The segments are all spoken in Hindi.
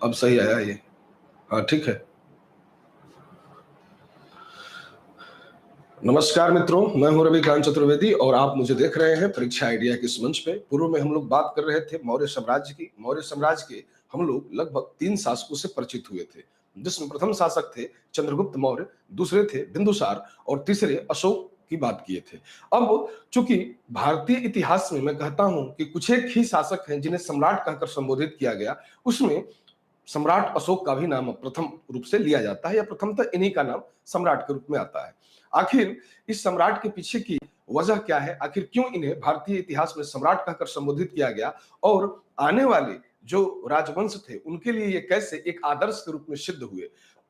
अब सही आया ये। हाँ ठीक है। नमस्कार मित्रों, मैं हूं रविकांत चतुर्वेदी और आप मुझे देख रहे हैं परीक्षा आइडिया के इस मंच पे। पूर्व में हम लोग बात कर रहे थे मौर्य साम्राज्य की। मौर्य साम्राज्य के हम लोग लगभग 3 शासकों से परिचित हुए थे, जिसमें प्रथम शासक थे चंद्रगुप्त मौर्य, दूसरे थे बिंदुसार और तीसरे अशोक की बात किए थे। अब चूंकि भारतीय इतिहास में मैं कहता हूं कि कुछ एक ही शासक हैं जिन्हें सम्राट कहकर संबोधित किया गया, उसमें सम्राट अशोक का भी नाम प्रथम रूप से लिया जाता है, या प्रथमतः इन्हीं का नाम सम्राट के रूप में आता है। आखिर इस सम्राट के पीछे की वजह क्या है? आखिर क्यों इन्हें भारतीय इतिहास में सम्राट कहकर संबोधित किया गया, और आने वाले जो राजवंश थे उनके लिए ये कैसे एक आदर्श के रूप में सिद्ध हुए?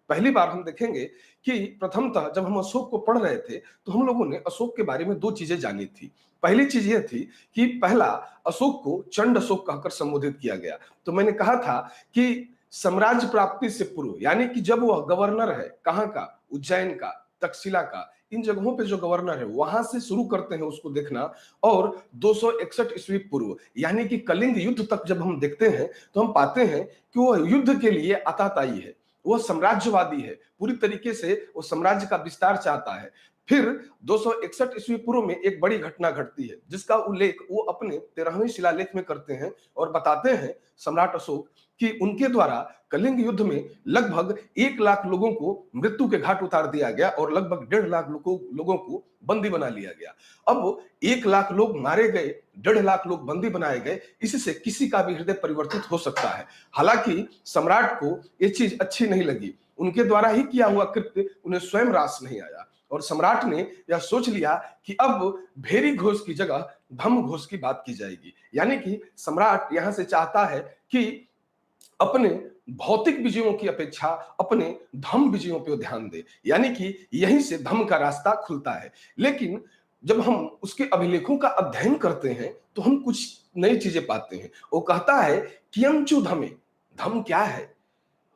पहली बार हम देखेंगे कि प्रथमतः जब हम अशोक को पढ़ रहे थे तो हम लोगों ने अशोक के बारे में दो चीजें जानी थी। पहली चीज यह थी कि पहला, अशोक को चंड अशोक कहकर संबोधित किया गया। तो मैंने कहा था कि साम्राज्य प्राप्ति से पूर्व, यानी कि जब वह गवर्नर है, कहाँ का? उज्जैन का, तक्षशिला का, इन जगहों पे जो गवर्नर है वहां से शुरू करते हैं उसको देखना। और 261 ईस्वी पूर्व यानी कि कलिंग युद्ध तक जब हम देखते हैं तो हम पाते हैं कि वह युद्ध के लिए आताताई है, वह साम्राज्यवादी है, पूरी तरीके से वो साम्राज्य का विस्तार चाहता है। फिर 261 ईस्वी पूर्व में एक बड़ी घटना घटती है जिसका उल्लेख वो अपने 13वें शिलालेख में करते हैं और बताते हैं सम्राट अशोक कि उनके द्वारा कलिंग युद्ध में लगभग 1 लाख लोगों को मृत्यु के घाट उतार दिया गया और लगभग 1.5 लाख लोगों को बंदी बना लिया गया। अब 1 लाख लोग मारे गए, 1.5 लाख लोग बंदी बनाए गए, इससे किसी का भी हृदय परिवर्तित हो सकता है। हालांकि सम्राट को ये चीज अच्छी नहीं लगी, उनके द्वारा ही किया हुआ कृत्य उन्हें स्वयं रास नहीं आया और सम्राट ने यह सोच लिया कि अब भेरी घोष की जगह धम घोष की बात की जाएगी। यानी कि सम्राट यहां से चाहता है कि अपने भौतिक विजयों की अपेक्षा अपने धम विजयों पर ध्यान दे, यानी कि यहीं से धम का रास्ता खुलता है। लेकिन जब हम उसके अभिलेखों का अध्ययन करते हैं तो हम कुछ नई चीजें पाते हैं। वो कहता है कियंचु धमे, धम क्या है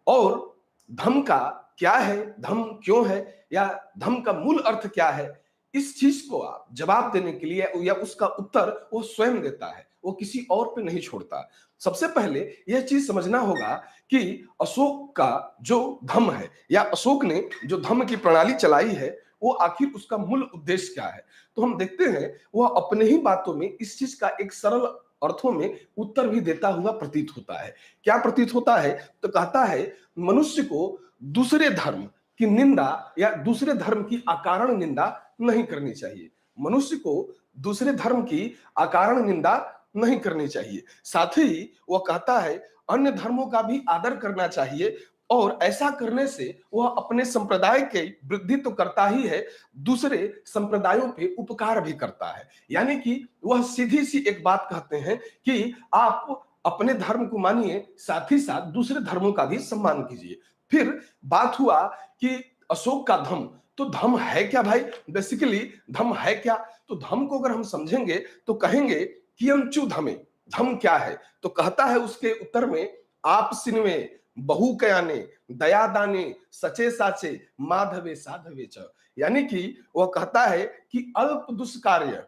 और धम का क्या है, धम क्यों है, या धम का मूल अर्थ क्या है? इस चीज को आप जवाब देने के लिए या उसका उत्तर वो स्वयं देता है, वो किसी और पे नहीं छोड़ता। सबसे पहले यह चीज समझना होगा कि अशोक का जो धम है या अशोक ने जो धम की प्रणाली चलाई है वो आखिर उसका मूल उद्देश्य क्या है। तो हम देखते हैं वह अपने ही बातों में इस चीज का एक सरल अर्थों में उत्तर भी देता हुआ प्रतीत होता है। क्या प्रतीत होता है? तो कहता है मनुष्य को दूसरे धर्म की निंदा या दूसरे धर्म की अकारण निंदा नहीं करनी चाहिए। मनुष्य को दूसरे धर्म की अकारण निंदा नहीं करनी चाहिए। साथ ही वह कहता है अन्य धर्मों का भी आदर करना चाहिए और ऐसा करने से वह अपने संप्रदाय के वृद्धि तो करता ही है, दूसरे संप्रदायों पे उपकार भी करता है। यानी कि वह सीधी सी एक बात कहते हैं कि आप अपने धर्म को मानिए, साथ ही साथ दूसरे धर्मों का भी सम्मान कीजिए। फिर बात हुआ कि अशोक का धम, तो धम है क्या भाई? बेसिकली धम है क्या? तो धम को अगर हम समझेंगे तो कहेंगे कियंचु धमे, धम क्या है? तो कहता है उसके उत्तर में आप सिनवे बहु कयाने दया दाने सचे साचे माधवे साधवे च। यानी कि वह कहता है कि अल्प दुष्कार्य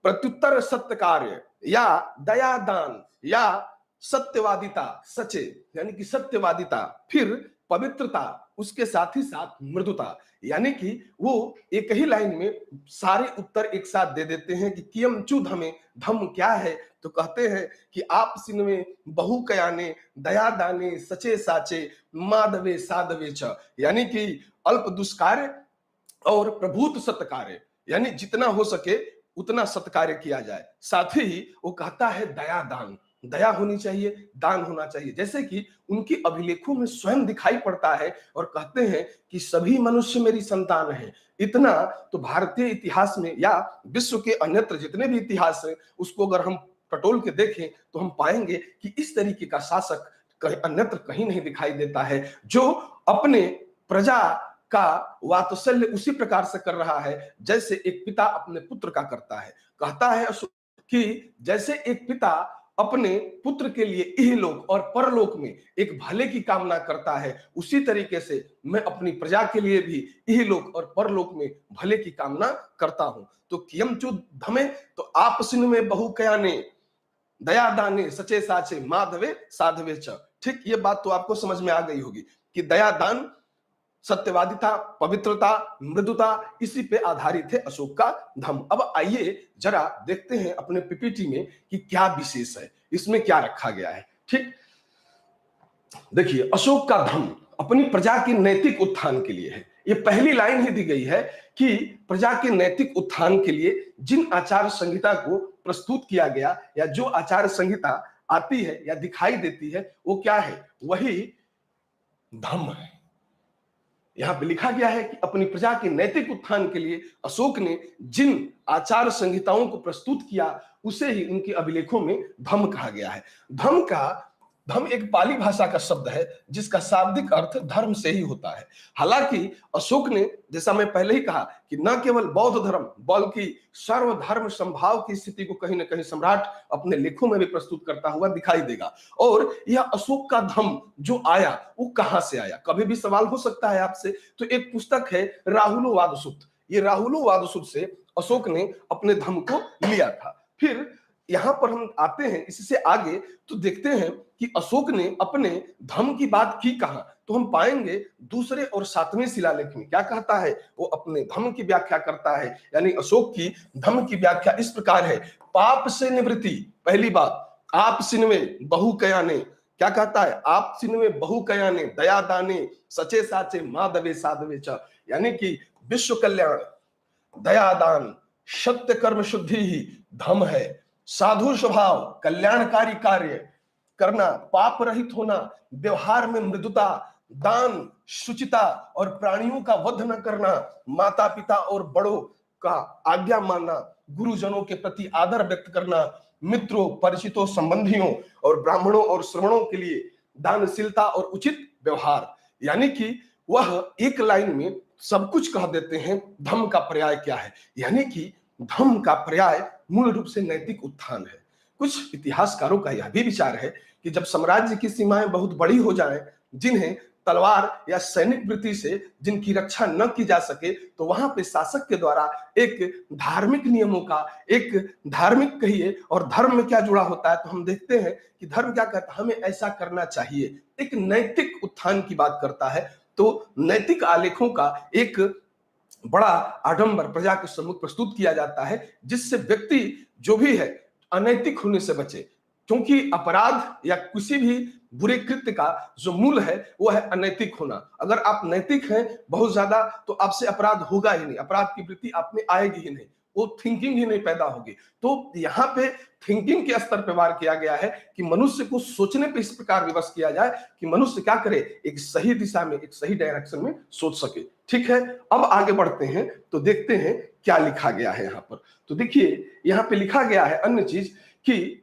प्रत्युत्तर सत्य कार्य या दया दान या सत्यवादिता, सचे यानी कि सत्यवादिता, फिर पवित्रता, उसके साथ ही साथ मृदुता। यानी कि वो एक ही लाइन में सारे उत्तर एक साथ दे देते हैं कि कियम चु धमे, धम क्या है? तो कहते हैं कि आप सिनवे बहु कयाने दया दाने सचे साचे माधवे साधवे च। यानी कि अल्प दुष्कार्य और प्रभुत सत्कार्य, यानी जितना हो सके उतना सत्कार्य किया जाए। साथ ही वो कहता है दया दान, दया होनी चाहिए, दान होना चाहिए, जैसे कि उनके अभिलेखों में स्वयं दिखाई पड़ता है और कहते हैं कि सभी मनुष्य मेरी संतान है। इतना तो भारतीय इतिहास में या विश्व के अन्यत्र जितने भी इतिहास है उसको अगर हम टटोल के देखें तो हम पाएंगे कि इस तरीके का शासक कहीं अन्यत्र कहीं नहीं दिखाई देता है, जो अपने प्रजा का वात्सल्य उसी प्रकार से कर रहा है जैसे एक पिता अपने पुत्र का करता है। कहता है कि जैसे एक पिता अपने पुत्र के लिए इहलोक और परलोक में एक भले की कामना करता है, उसी तरीके से मैं अपनी प्रजा के लिए भी इहलोक और परलोक में भले की कामना करता हूं। तो कियमचु धमे, तो आपसिन में बहु कयाने दया दाने सचे साचे माधवे साधवे च। ठीक, ये बात तो आपको समझ में आ गई होगी कि दया, दान, सत्यवादिता, पवित्रता, मृदुता, इसी पे आधारित है अशोक का धम्म। अब आइए जरा देखते हैं अपने पीपीटी में कि क्या विशेष है, इसमें क्या रखा गया है। ठीक, देखिए, अशोक का धम्म अपनी प्रजा के नैतिक उत्थान के लिए है। ये पहली लाइन ही दी गई है कि प्रजा के नैतिक उत्थान के लिए जिन आचार संहिता को प्रस्तुत किया गया, या जो आचार संहिता आती है या दिखाई देती है, वो क्या है? वही धम्म है। यहां पे लिखा गया है कि अपनी प्रजा के नैतिक उत्थान के लिए अशोक ने जिन आचार संहिताओं को प्रस्तुत किया, उसे ही उनके अभिलेखों में धम्म कहा गया है। धम्म एक पाली भाषा का शब्द है जिसका शाब्दिक अर्थ धर्म से ही होता है। हालांकि अशोक ने, जैसा मैं पहले ही कहा, कि न केवल बौद्ध धर्म बल्कि सर्वधर्म संभाव की स्थिति को कहीं ना कहीं सम्राट अपने लेखों में भी प्रस्तुत करता हुआ दिखाई देगा। और यह अशोक का धम्म जो आया, वो कहां से आया? कभी भी सवाल हो सकता है आपसे। तो एक पुस्तक है राहुलोवादसुत्त, ये राहुलोवादसुत्त से अशोक ने अपने धम्म को लिया था। फिर यहां पर हम आते हैं इससे आगे, तो देखते हैं कि अशोक ने अपने धम्म की बात की कहां। तो हम पाएंगे दूसरे और सातवें शिलालेख में क्या कहता है, वो अपने धम्म की व्याख्या करता है। यानी अशोक की धम्म की व्याख्या इस प्रकार है: पाप से निवृत्ति, पहली बात, आप सिनवे बहु कयाने, क्या कहता है? आप सिनवे बहु कयाने, दया दाने, सचे साचे माधवे साधवे च, यानी कि विश्व कल्याण, दया दान, सत्य कर्म शुद्धि ही धम्म है। साधु स्वभाव, कल्याणकारी कार्य करना, पाप रहित होना, व्यवहार में मृदुता, दान, शुचिता और प्राणियों का वध न करना, माता पिता और बड़ों का आज्ञा मानना, गुरुजनों के प्रति आदर व्यक्त करना, मित्रों, परिचितों, संबंधियों और ब्राह्मणों और श्रवणों के लिए दानशीलता और उचित व्यवहार। यानी कि वह एक लाइन में सब कुछ कह देते हैं धम्म का पर्याय क्या है। यानी कि धम्म का पर्याय मूल रूप से नैतिक उत्थान है। कुछ इतिहासकारों का यह भी विचार है कि जब साम्राज्य की सीमाएं बहुत बड़ी हो जाएं, जिन्हें तलवार या सैनिक वृत्ति से जिनकी रक्षा न की जा सके, तो वहां पे शासक के द्वारा एक धार्मिक नियमों का, एक धार्मिक कहिए, और धर्म में क्या जुड़ा होता है, तो हम देखते हैं कि धर्म क्या कहता है, हमें ऐसा करना चाहिए, एक नैतिक उत्थान की बात करता है। तो नैतिक आलेखों का एक बड़ा आडंबर प्रजा के सम्मुख प्रस्तुत किया जाता है, जिससे व्यक्ति जो भी है अनैतिक होने से बचे। क्योंकि अपराध या किसी भी बुरे कृत्य का जो मूल है वो है अनैतिक होना। अगर आप नैतिक हैं बहुत ज्यादा, तो आपसे अपराध होगा ही नहीं, अपराध की वृत्ति आप में आएगी ही नहीं, वो थिंकिंग ही नहीं पैदा होगी। तो यहाँ पे थिंकिंग के स्तर पर वार किया गया है कि मनुष्य को सोचने पे इस प्रकार विवश किया जाए कि मनुष्य क्या करे, एक सही दिशा में, एक सही डायरेक्शन में सोच सके। ठीक है, अब आगे बढ़ते हैं तो देखते हैं क्या लिखा गया है यहाँ पर। तो देखिए, यहाँ पे लिखा गया है अन्य चीज कि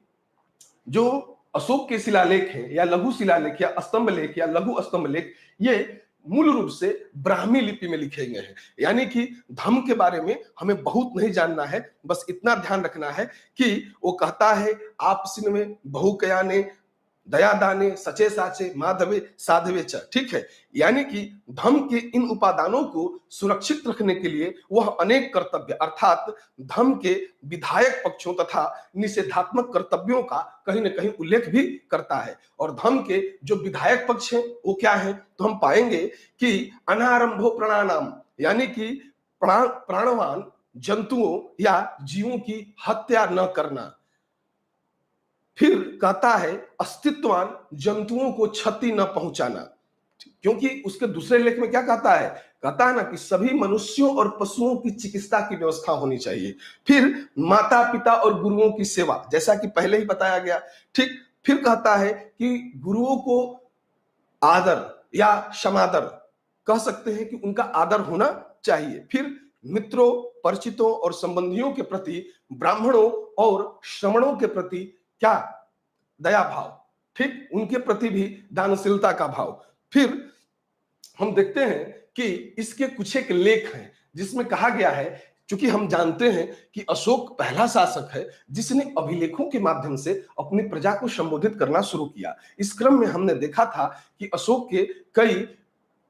जो अशोक के शिलालेख हैं, या लघु शिलालेख या स्तंभ लेख या लघु स्तंभ लेख, ये मूल रूप से ब्राह्मी लिपि में लिखे गए हैं। यानी कि धम्म के बारे में हमें बहुत नहीं जानना है, बस इतना ध्यान रखना है कि वो कहता है आपसी में बहुकयाने, दया दाने, सचे साचे माधवे साधवे च। ठीक है, यानी कि धम्म के इन उपादानों को सुरक्षित रखने के लिए वह अनेक कर्तव्य, अर्थात धम्म के विधायक पक्षों तथा निषेधात्मक कर्तव्यों का कहीं न कहीं उल्लेख भी करता है। और धम्म के जो विधायक पक्ष हैं वो क्या है, तो हम पाएंगे कि अनारंभो प्राणानाम, यानी कि प्राणवान जंतुओं या जीवों की हत्या न करना। फिर कहता है अस्तित्वान जंतुओं को क्षति न पहुंचाना, क्योंकि उसके दूसरे लेख में क्या कहता है ना कि सभी मनुष्यों और पशुओं की चिकित्सा की व्यवस्था होनी चाहिए। फिर माता पिता और गुरुओं की सेवा, जैसा कि पहले ही बताया गया। ठीक, फिर कहता है कि गुरुओं को आदर या क्षमादर कह सकते हैं कि उनका आदर होना चाहिए। फिर मित्रों, परिचितों और संबंधियों के प्रति, ब्राह्मणों और श्रमणों के प्रति क्या, दया भाव। ठीक, उनके प्रति भी दानशीलता का भाव। फिर हम देखते हैं कि इसके कुछ एक लेख हैं जिसमें कहा गया है, क्योंकि हम जानते हैं कि अशोक पहला शासक है जिसने अभिलेखों के माध्यम से अपनी प्रजा को संबोधित करना शुरू किया। इस क्रम में हमने देखा था कि अशोक के कई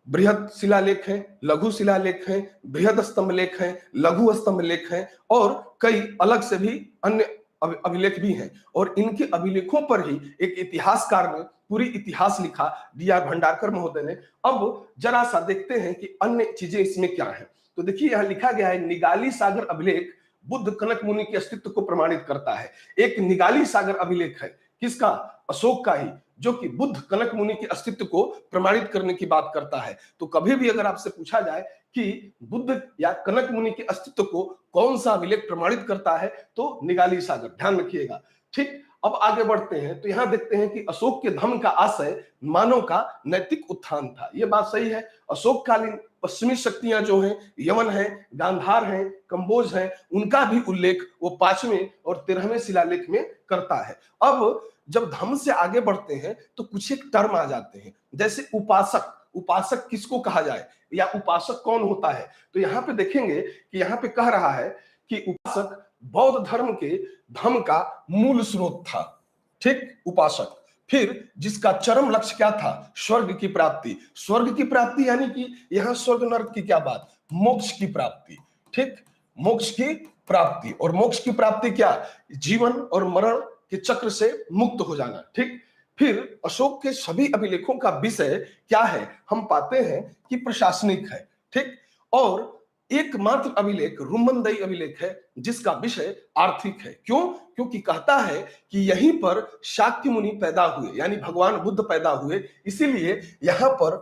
बृहद शिलालेख हैं, लघु शिलालेख हैं, बृहद स्तंभ लेख हैं, लघु स्तंभ लेख हैं, और कई अलग से भी अन्य अभिलेख भी हैं, और इनके अभिलेखों पर ही एक इतिहासकार ने पूरी इतिहास लिखा, डीआर भंडारकर महोदय ने। अब जरा सा देखते हैं कि अन्य चीजें इसमें क्या है। तो देखिए यहां लिखा गया है, निगाली सागर अभिलेख बुद्ध कनक मुनि के अस्तित्व को प्रमाणित करता है। एक निगाली सागर अभिलेख है, किसका? अशोक का ही, जो कि बुद्ध कनक मुनि के अस्तित्व को प्रमाणित करने की बात करता है। तो कभी भी अगर आपसे पूछा जाए कि बुद्ध या कनक मुनि के अस्तित्व को कौन सा अभिलेख प्रमाणित करता है, तो निगाली सागर, ध्यान रखिएगा। ठीक, अब आगे बढ़ते हैं तो यहां देखते हैं कि अशोक के धम्म का आशय मानव का नैतिक उत्थान था। यह बात सही है। अशोक कालीन पश्चिमी शक्तियां जो हैं, यमन है, गांधार हैं, कंबोज हैं, उनका भी उल्लेख वो 5वें और 13वें शिलालेख में करता है। अब जब धम्म से आगे बढ़ते हैं तो कुछ एक टर्म आ जाते हैं, जैसे उपासक। उपासक किसको कहा जाए या उपासक कौन होता है? तो यहां पे देखेंगे कि यहां पे कह रहा है कि उपासक बौद्ध धर्म के धम्म का मूल स्रोत था। ठीक, उपासक। फिर जिसका चरम लक्ष्य क्या था? स्वर्ग की प्राप्ति। स्वर्ग की प्राप्ति यानी कि यहां स्वर्ग नरक की क्या बात? मोक्ष की प्राप्ति। ठीक, मोक्ष की प्राप्ति। और मोक्ष की प्राप्ति क्या? जीवन और मरण के चक्र से मुक्त हो जाना। ठीक, फिर अशोक के सभी अभिलेखों का विषय क्या है? हम पाते हैं कि प्रशासनिक है। ठीक, और एकमात्र अभिलेख रुम्मनदई अभिलेख है जिसका विषय आर्थिक है। क्यों? क्योंकि कहता है कि यहीं पर शाक्य मुनि पैदा हुए, यानी भगवान बुद्ध पैदा हुए, इसीलिए यहां पर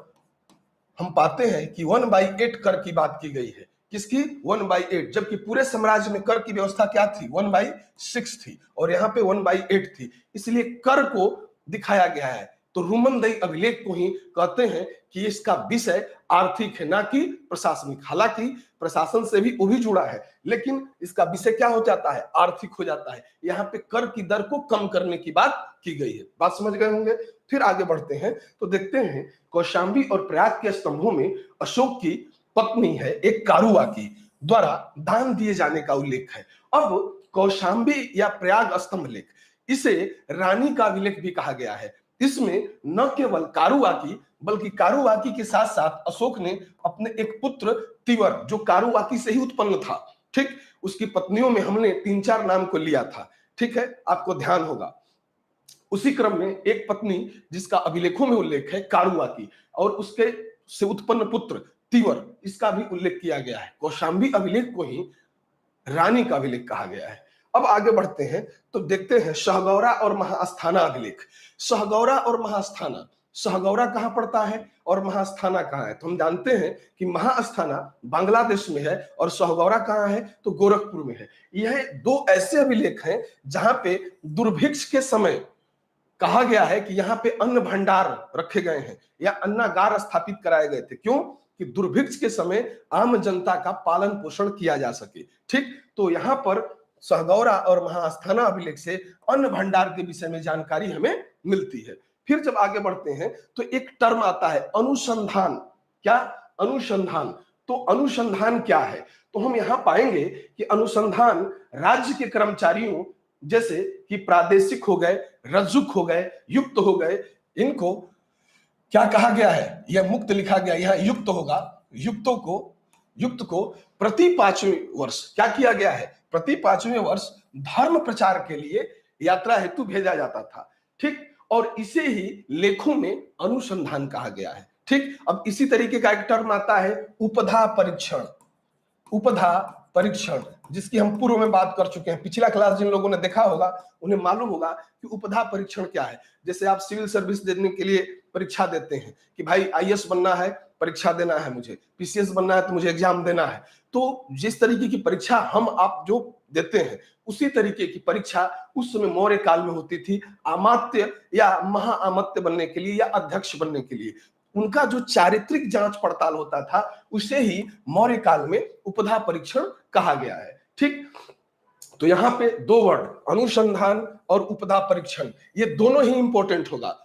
हम पाते हैं कि 1/8 कर की बात की गई है। किसकी? 1/8, जबकि पूरे साम्राज्य में कर की व्यवस्था क्या थी? 1/6 थी, और यहां पे 1/8 थी, इसलिए कर को दिखाया गया है। तो रुम्मनदई अभिलेख को ही कहते हैं कि इसका विषय आर्थिक है, ना कि प्रशासनिक। हालांकि प्रशासन से भी वो भी जुड़ा है, लेकिन इसका विषय क्या हो जाता है? आर्थिक हो जाता है। यहाँ पे कर की दर को कम करने की बात की गई है। बात समझ गए होंगे। फिर आगे बढ़ते हैं तो देखते हैं कौशाम्बी और प्रयाग के स्तंभों में अशोक की पत्नी है एक कारुवाकी द्वारा दान दिए जाने का उल्लेख है। अब कौशाम्बी या प्रयाग स्तंभ लेख, इसे रानी का अभिलेख भी कहा गया है। इसमें न केवल कारुवाकी बल्कि कारुवाकी के साथ साथ अशोक ने अपने एक पुत्र तिवर, जो कारुवाकी से ही उत्पन्न था, ठीक, उसकी पत्नियों में हमने 3-4 नाम को लिया था। ठीक है, आपको ध्यान होगा। उसी क्रम में एक पत्नी जिसका अभिलेखों में उल्लेख है कारुवाकी, और उसके से उत्पन्न पुत्र तिवर, इसका भी उल्लेख किया गया है। कौशाम्बी अभिलेख को ही रानी का अभिलेख कहा गया है। अब आगे बढ़ते हैं तो देखते हैं सहगौरा और महास्थाना अभिलेख। सहगौरा और महास्थाना, सहगौरा कहां पड़ता है और महास्थाना कहां है? तो हम जानते हैं कि महास्थाना बांग्लादेश में है और सहगौरा कहां है? तो गोरखपुर में है। यह 2 ऐसे अभिलेख हैं जहां पे दुर्भिक्ष के समय कहा गया है कि यहां पे अन्न भंडार रखे गए हैं या अन्नागार स्थापित कराए गए थे। क्यों? कि दुर्भिक्ष के समय आम जनता का पालन पोषण किया जा सके। ठीक, तो यहां पर सहगौरा और महास्थाना अभिलेख से अन्न भंडार के विषय में जानकारी हमें मिलती है। फिर जब आगे बढ़ते हैं तो एक टर्म आता है अनुसंधान। क्या? अनुसंधान। तो अनुसंधान क्या है? तो हम यहां पाएंगे कि अनुसंधान राज्य के कर्मचारियों, जैसे कि प्रादेशिक हो गए, रज्जुक हो गए, युक्त हो गए, इनको क्या कहा गया है? यह मुक्त लिखा गया, यह युक्त होगा। युक्त को प्रति 5वें वर्ष क्या किया गया है? प्रति 5वें वर्ष धर्म प्रचार के लिए यात्रा हेतु भेजा जाता था। ठीक, और इसे ही लेखों में अनुसंधान कहा गया है। ठीक, अब इसी तरीके का एक टर्म आता है उपधा परीक्षण। उपधा परीक्षण, जिसकी हम पूर्व में बात कर चुके हैं। पिछला क्लास जिन लोगों ने देखा होगा उन्हें मालूम होगा कि उपधा परीक्षण क्या है। जैसे आप सिविल सर्विस देने के लिए परीक्षा देते हैं कि भाई आईएएस बनना है, परीक्षा देना है, मुझे पीसीएस बनना है तो मुझे एग्जाम देना है। तो जिस तरीके की परीक्षा हम आप जो देते हैं, उसी तरीके की परीक्षा उस समय मौर्य काल में होती थी, अमात्य या महाअमात्य बनने के लिए या अध्यक्ष बनने के लिए। उनका जो चारित्रिक जांच पड़ताल होता था उसे ही मौर्य काल में उपधा परीक्षण कहा गया है। ठीक, तो यहां पे 2 वर्ड अनुसंधान और उपधा परीक्षण, ये दोनों ही इंपॉर्टेंट होगा।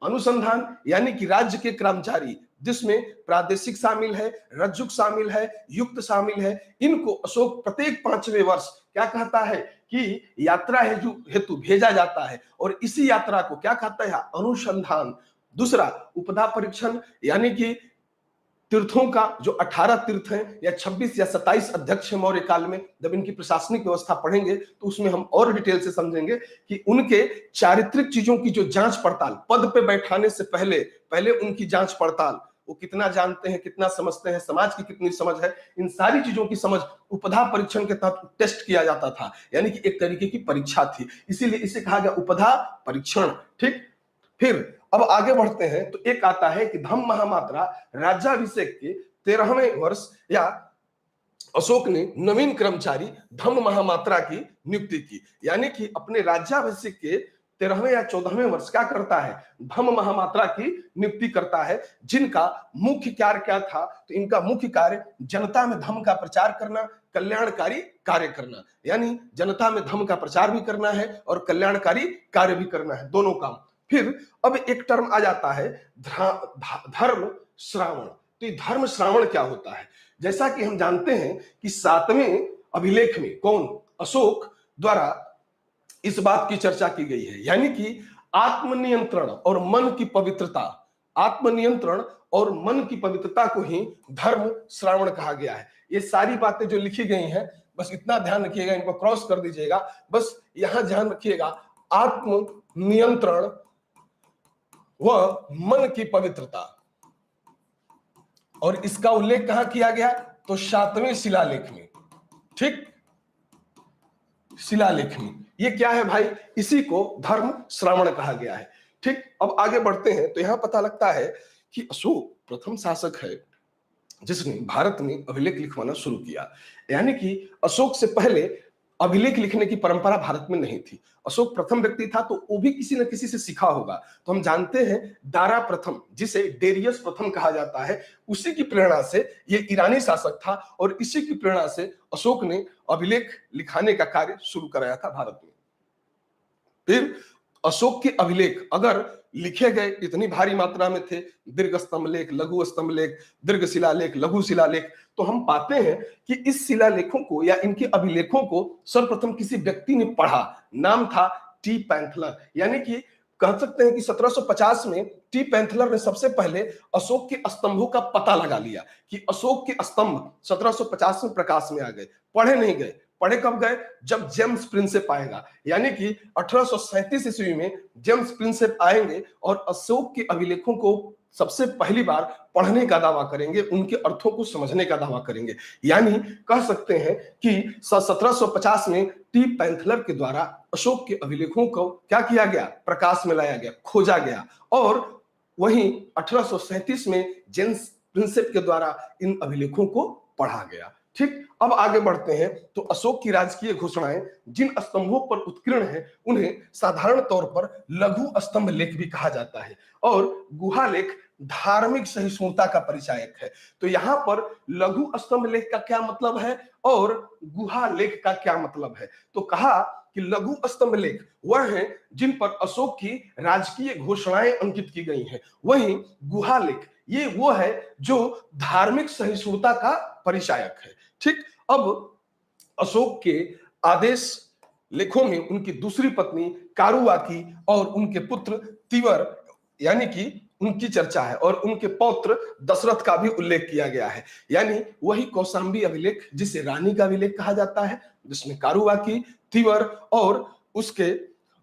अनुसंधान यानी कि राज्य के कर्मचारी, जिसमें प्रादेशिक शामिल है, रज्जुक शामिल है, युक्त शामिल है, इनको अशोक प्रत्येक 5वें वर्ष क्या कहता है कि यात्रा हेतु भेजा जाता है, और इसी यात्रा को क्या कहता है? अनुसंधान। दूसरा उपधा परीक्षण यानी कि तीर्थों का जो 18 तीर्थ हैं या 26 या 27 अध्यक्ष हैं मौर्य काल में, जब इनकी प्रशासनिक व्यवस्था पढ़ेंगे तो उसमें हम और डिटेल से समझेंगे कि उनके चारित्रिक चीजों की जो जांच पड़ताल, पद पे बैठाने से पहले पहले उनकी जांच पड़ताल, वो कितना जानते हैं, कितना समझते हैं, समाज की कितनी समझ है, इन सारी चीजों की समझ उपधा परीक्षण के तहत टेस्ट किया जाता था, यानी कि एक तरीके की परीक्षा थी, इसीलिए इसे कहा गया उपधा परीक्षण। ठीक, फिर अब आगे बढ़ते हैं तो एक आता है कि धम्म महामात्रा राज्याभिषेक के 13वें वर्ष या अशोक ने नवीन कर्मचारी धम्म महामात्रा की नियुक्ति की, यानी कि अपने राज्याभिषेक के 13वें या 14वें वर्ष क्या करता है, धम्म महामात्रा की नियुक्ति करता है, जिनका मुख्य कार्य क्या था, तो इनका मुख्य कार्य जनता में धम्म का प्रचार करना, कल्याणकारी कार्य करना, यानी जनता में धम्म का प्रचार भी करना है और कल्याणकारी कार्य भी करना है, दोनों काम। फिर अब एक टर्म आ जाता है धर्म श्रावण। तो धर्म श्रावण क्या होता है, जैसा कि हम जानते हैं कि 7वें अभिलेख में कौन, अशोक द्वारा इस बात की चर्चा की गई है, यानी कि आत्मनियंत्रण और मन की पवित्रता, आत्मनियंत्रण और मन की पवित्रता को ही धर्म श्रावण कहा गया है। ये सारी बातें जो लिखी गई हैं, बस इतना ध्यान रखिएगा, इनको क्रॉस कर दीजिएगा, बस यहां ध्यान रखिएगा, आत्मनियंत्रण व मन की पवित्रता, और इसका उल्लेख कहां किया गया, तो 7वें शिलालेख में। ठीक, शिलालेख में। ये क्या है भाई, इसी को धर्म श्रावण कहा गया है। ठीक, अब आगे बढ़ते हैं तो यहां पता लगता है कि अशोक प्रथम शासक है जिसने भारत में अभिलेख लिखवाना शुरू किया, यानी कि अशोक से पहले अभिलेख लिखने की परंपरा भारत में नहीं थी। अशोक प्रथम व्यक्ति था, तो वो भी किसी न किसी से सीखा होगा। तो हम जानते हैं दारा प्रथम, जिसे डेरियस प्रथम कहा जाता है, उसी की प्रेरणा से ये ईरानी शासक था और इसी की प्रेरणा से अशोक ने अभिलेख लिखाने का कार्य शुरू कराया था भारत में। फिर अशोक के अभिलेख अगर लिखे गए इतनी भारी मात्रा में थे, दीर्घ स्तंभ लेख, लघु स्तंभ लेख, दीर्घ शिलालेख, लघु शिलालेख, तो हम पाते हैं कि इस शिलालेखों को या इनके अभिलेखों को सर्वप्रथम किसी व्यक्ति ने पढ़ा, नाम था टी पैंथलर, यानी कि कह सकते हैं कि 1750 में टी पैंथलर ने सबसे पहले अशोक के स्तंभों का पता लगा लिया कि अशोक के स्तंभ 1750 में प्रकाश में आ गए। पढ़े नहीं गए, पढ़े कब गए, जब जेम्स प्रिंसेप आएगा, यानी कि 1837 ईस्वी में जेम्स प्रिंसेप आएंगे और अशोक के अभिलेखों को सबसे पहली बार पढ़ने का दावा करेंगे, उनके अर्थों को समझने का दावा करेंगे। यानी कह सकते हैं कि 1750 में टी पैंथलर के द्वारा अशोक के अभिलेखों को क्या किया गया, प्रकाश में लाया गया, खोजा गया, और वहीं 1837 में जेम्स प्रिंसेप के द्वारा इन अभिलेखों को पढ़ा गया। ठीक, अब आगे बढ़ते हैं तो अशोक की राजकीय घोषणाएं जिन स्तंभों पर उत्कीर्ण है उन्हें साधारण तौर पर लघु स्तंभ लेख भी कहा जाता है, और गुहा लेख धार्मिक सहिष्णुता का परिचायक है। तो यहां पर लघु स्तंभ लेख का क्या मतलब है और गुहा लेख का क्या मतलब है, तो कहा कि लघु स्तंभ लेख वह हैं जिन पर अशोक की राजकीय घोषणाएं अंकित की गई हैं, वहीं गुहा लेख ये वो है जो धार्मिक सहिष्णुता का परिचायक है। ठीक, अब अशोक के आदेश लेखों में उनकी दूसरी पत्नी कारुवाकी और उनके पुत्र तिवर यानी कि उनकी चर्चा है, और उनके पौत्र दशरथ का भी उल्लेख किया गया है, यानी वही कौशांबी अभिलेख जिसे रानी का अभिलेख कहा जाता है, जिसमें कारुवाकी, तिवर और उसके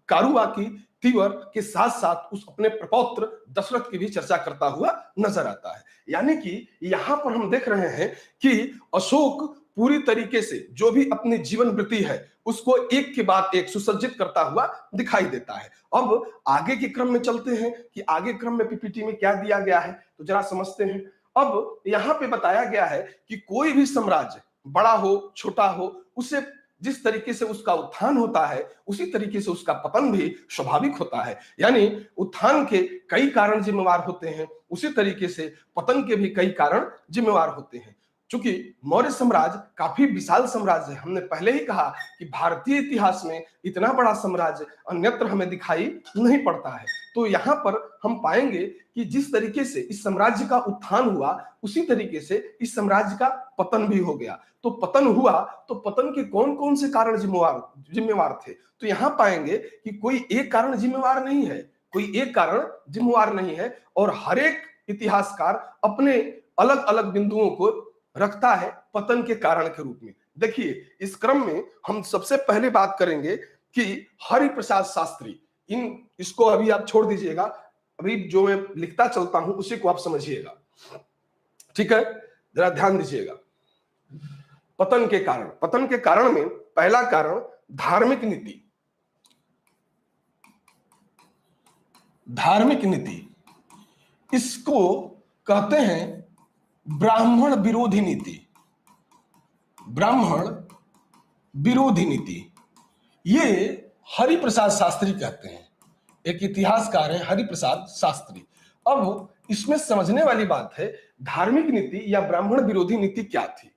कारुवाकी, तिवर के साथ साथ उस अपने प्रपौत्र दशरथ की भी चर्चा करता हुआ नजर आता है। यानी कि यहां पर हम देख रहे हैं कि अशोक पूरी तरीके से जो भी अपनी जीवन वृत्ति है उसको एक के बाद एक सुसज्जित करता हुआ दिखाई देता है। अब आगे के क्रम में चलते हैं कि आगे क्रम में पीपीटी में क्या दिया गया है, तो जरा समझते हैं। अब यहां पे बताया गया है कि कोई भी साम्राज्य बड़ा हो छोटा हो, उसे जिस तरीके से उसका उत्थान होता है उसी तरीके से उसका पतन भी स्वाभाविक होता है, यानी उत्थान के कई कारण जिम्मेवार होते हैं, उसी तरीके से पतन के भी कई कारण जिम्मेवार होते हैं। चूंकि मौर्य साम्राज्य काफी विशाल साम्राज्य है, हमने पहले ही कहा कि भारतीय इतिहास में इतना बड़ा साम्राज्य अन्यत्र हमें दिखाई नहीं पड़ता है, तो यहां पर हम पाएंगे कि जिस तरीके से इस साम्राज्य का उत्थान हुआ उसी तरीके से इस साम्राज्य का पतन भी हो गया। तो पतन हुआ तो पतन के कौन कौन से कारण जिम्मेवार थे, तो यहां पाएंगे कि कोई एक कारण जिम्मेवार नहीं है, कोई एक कारण जिम्मेवार नहीं है, और हर एक इतिहासकार अपने अलग अलग बिंदुओं को रखता है पतन के कारण के रूप में। देखिए, इस क्रम में हम सबसे पहले बात करेंगे कि हरिप्रसाद शास्त्री, इन इसको अभी आप छोड़ दीजिएगा, अभी जो मैं लिखता चलता हूं उसी को आप समझिएगा, ठीक है? जरा ध्यान दीजिएगा। पतन के कारण में पहला कारण धार्मिक नीति। धार्मिक नीति, इसको कहते हैं ब्राह्मण विरोधी नीति। ब्राह्मण विरोधी नीति, ये हरिप्रसाद शास्त्री कहते हैं, एक इतिहासकार है हरिप्रसाद शास्त्री। अब इसमें समझने वाली बात है, धार्मिक नीति या ब्राह्मण विरोधी नीति क्या थी?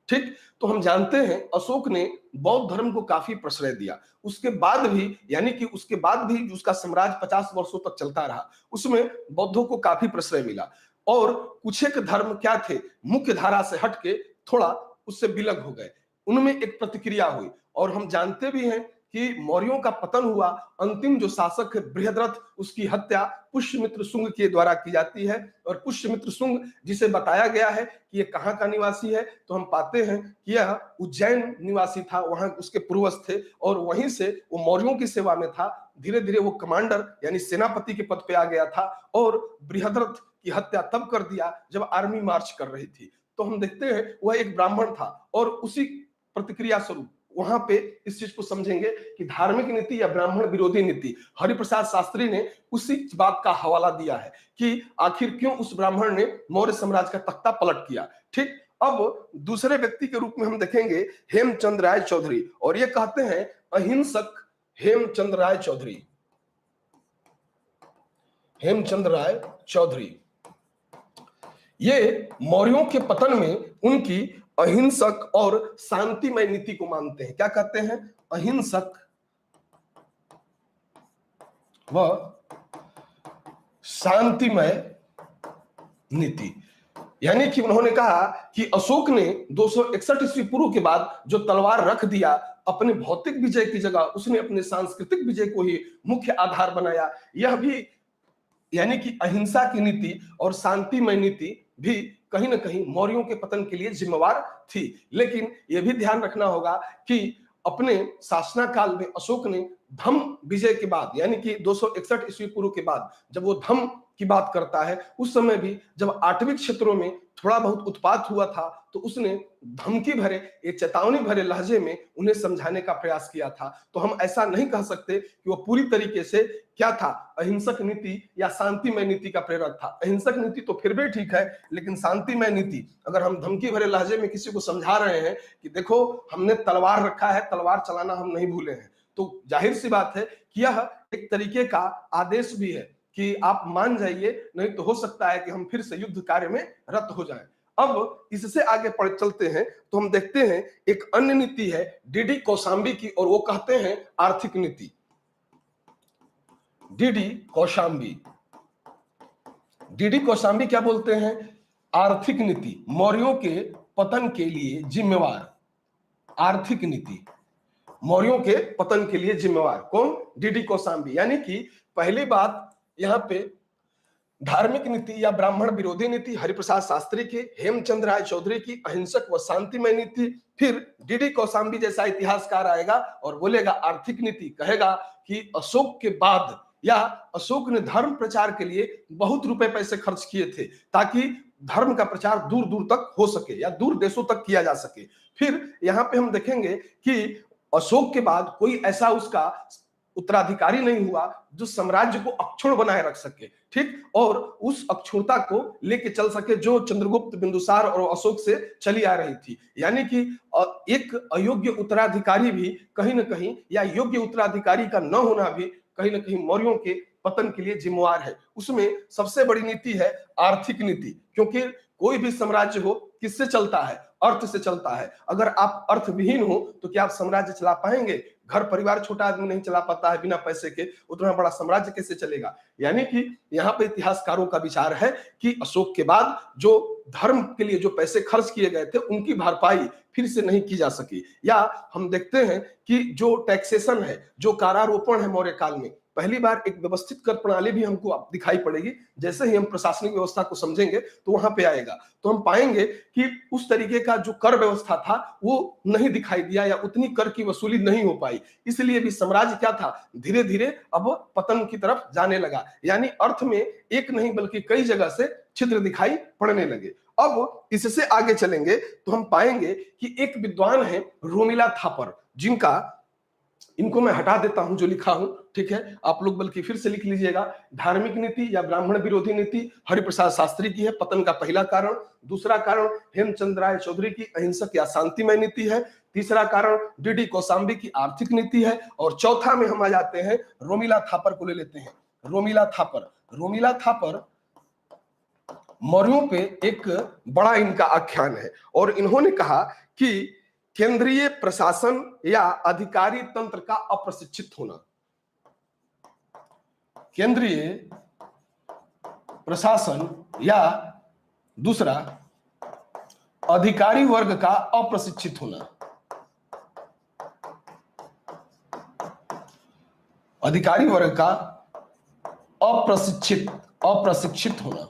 ठीक, तो हम जानते हैं अशोक ने बौद्ध धर्म को काफी प्रश्रय दिया। उसके बाद भी, यानी कि उसके बाद भी उसका साम्राज्य 50 वर्षों तक चलता रहा, उसमें बौद्धों को काफी प्रश्रय मिला। और कुछ एक धर्म क्या थे, मुख्य धारा से हटके थोड़ा उससे विलग हो गए, उनमें एक प्रतिक्रिया हुई। और हम जानते भी हैं कि मौर्यों का पतन हुआ, अंतिम जो शासक है बृहद्रथ, उसकी हत्या पुष्यमित्र शुंग के द्वारा की जाती है। और पुष्यमित्र शुंग, जिसे बताया गया है कि ये कहाँ का निवासी है, तो हम पाते हैं कि यह उज्जैन निवासी था, वहां उसके पूर्वज थे और वहीं से वो मौर्यों की सेवा में था। धीरे धीरे वो कमांडर यानी सेनापति के पद पे आ गया था और बृहद्रथ की हत्या तब कर दिया जब आर्मी मार्च कर रही थी। तो हम देखते हैं वह एक ब्राह्मण था और उसी प्रतिक्रिया स्वरूप वहां पे इस चीज को समझेंगे कि धार्मिक नीति या ब्राह्मण विरोधी नीति। हरिप्रसाद शास्त्री ने उसी बात का हवाला दिया है कि आखिर क्यों उस ब्राह्मण ने मौर्य साम्राज्य का तख्ता पलट किया। ठीक, अब दूसरे व्यक्ति के रूप में हम देखेंगे हेमचंद राय चौधरी, और ये कहते हैं अहिंसक हेमचंद राय चौधरी। हेमचंद राय चौधरी ये मौर्यों के पतन में उनकी अहिंसक और शांतिमय नीति को मानते हैं। क्या कहते हैं? अहिंसक व शांतिमय नीति। यानी कि उन्होंने कहा कि अशोक ने 261 ईस्वी पूर्व के बाद जो तलवार रख दिया, अपने भौतिक विजय की जगह उसने अपने सांस्कृतिक विजय को ही मुख्य आधार बनाया। यह भी यानी कि अहिंसा की नीति और शांतिमय नीति भी कहीं ना कहीं मौर्यों के पतन के लिए जिम्मेवार थी। लेकिन यह भी ध्यान रखना होगा कि अपने शासनकाल में अशोक ने धम्म विजय के बाद, यानी कि 261 ईस्वी पूर्व के बाद जब वो धम्म की बात करता है, उस समय भी जब आटविक क्षेत्रों में थोड़ा बहुत उत्पात हुआ था तो उसने धमकी भरे, एक चेतावनी भरे लहजे में उन्हें समझाने का प्रयास किया था। तो हम ऐसा नहीं कह सकते कि वो पूरी तरीके से क्या था, अहिंसक नीति या शांतिमय नीति का प्रेरक था। अहिंसक नीति तो फिर भी ठीक है, लेकिन शांतिमय नीति, अगर हम धमकी भरे लहजे में किसी को समझा रहे हैं कि देखो हमने तलवार रखा है, तलवार चलाना हम नहीं भूले हैं, तो जाहिर सी बात है कि यह एक तरीके का आदेश भी है कि आप मान जाइए, नहीं तो हो सकता है कि हम फिर से युद्ध कार्य में रत हो जाएं। अब इससे आगे पढ़ चलते हैं तो हम देखते हैं एक अन्य नीति है डीडी कौशांबी की, और वो कहते हैं आर्थिक नीति। डीडी कौशांबी, डीडी कौशांबी क्या बोलते हैं? आर्थिक नीति, मौर्यों के पतन के लिए जिम्मेवार। आर्थिक नीति मौर्यों के पतन के लिए जिम्मेवार कौन? डीडी कौशांबी। यानी कि पहली बात यहां पे धार्मिक नीति या ब्राह्मण विरोधी नीति हरिप्रसाद शास्त्री की, हेमचंद राय चौधरी की अहिंसक व शांतिमय नीति, फिर डीडी कौशांबी जैसा इतिहासकार आएगा और बोलेगा आर्थिक नीति, कहेगा कि अशोक के बाद या अशोक ने धर्म प्रचार के लिए बहुत रुपए पैसे खर्च किए थे ताकि धर्म का प्रचार दूर दूर तक हो सके या दूर देशों तक किया जा सके। फिर यहाँ पे हम देखेंगे कि अशोक के बाद कोई ऐसा उसका उत्तराधिकारी नहीं हुआ जो साम्राज्य को अक्षुण्ण बनाए रख सके, ठीक, और उस अक्षुण्णता को लेके चल सके जो चंद्रगुप्त, बिंदुसार और अशोक से चली आ रही थी। यानी कि एक अयोग्य उत्तराधिकारी भी कहीं ना कहीं, या योग्य उत्तराधिकारी का न होना भी कहीं ना कहीं मौर्यों के पतन के लिए जिम्मेवार है। उसमें सबसे बड़ी नीति है आर्थिक नीति, क्योंकि कोई भी साम्राज्य हो किससे चलता है? अर्थ से चलता है। अगर आप अर्थविहीन हो तो क्या आप साम्राज्य चला पाएंगे? घर परिवार छोटा आदमी नहीं चला पाता है बिना पैसे के, उतना बड़ा साम्राज्य कैसे चलेगा? यानी कि यहाँ पे इतिहासकारों का विचार है कि अशोक के बाद जो धर्म के लिए जो पैसे खर्च किए गए थे उनकी भरपाई फिर से नहीं की जा सकी। या हम देखते हैं कि जो टैक्सेशन है, जो कारारोपण है मौर्य काल में, पहली बार एक व्यवस्थित कर प्रणाली भी हमको अब दिखाई पड़ेगी। जैसे ही हम प्रशासनिक व्यवस्था को समझेंगे तो वहां पे आएगा, तो हम पाएंगे कि उस तरीके का जो कर व्यवस्था था वो नहीं दिखाई दिया या उतनी कर की वसूली नहीं हो पाई। इसलिए भी साम्राज्य क्या था, धीरे धीरे अब पतन की तरफ जाने लगा। यानी अर्थ में एक नहीं बल्कि कई जगह से छिद्र दिखाई पड़ने लगे। अब इससे आगे चलेंगे तो हम पाएंगे कि एक विद्वान है रोमिला थापर, जिनका, इनको मैं हटा देता हूं जो लिखा हूं, ठीक है, आप लोग बल्कि फिर से लिख लीजिएगा। धार्मिक नीति या ब्राह्मण विरोधी नीति हरिप्रसाद शास्त्री की है, पतन का पहला कारण। दूसरा कारण हेमचंद्र राय चौधरी की अहिंसक या शांतिमय नीति है। तीसरा कारण डीडी कौशाम्बी की आर्थिक नीति है। और चौथा में हम आ जाते हैं, रोमिला थापर को ले लेते हैं। रोमिला थापर, रोमिला थापर मौर्यों पे एक बड़ा इनका आख्यान है और इन्होंने कहा कि केंद्रीय प्रशासन या अधिकारी तंत्र का अप्रशिक्षित होना, केंद्रीय प्रशासन या दूसरा अधिकारी वर्ग का अप्रशिक्षित होना, अधिकारी वर्ग का अप्रशिक्षित होना।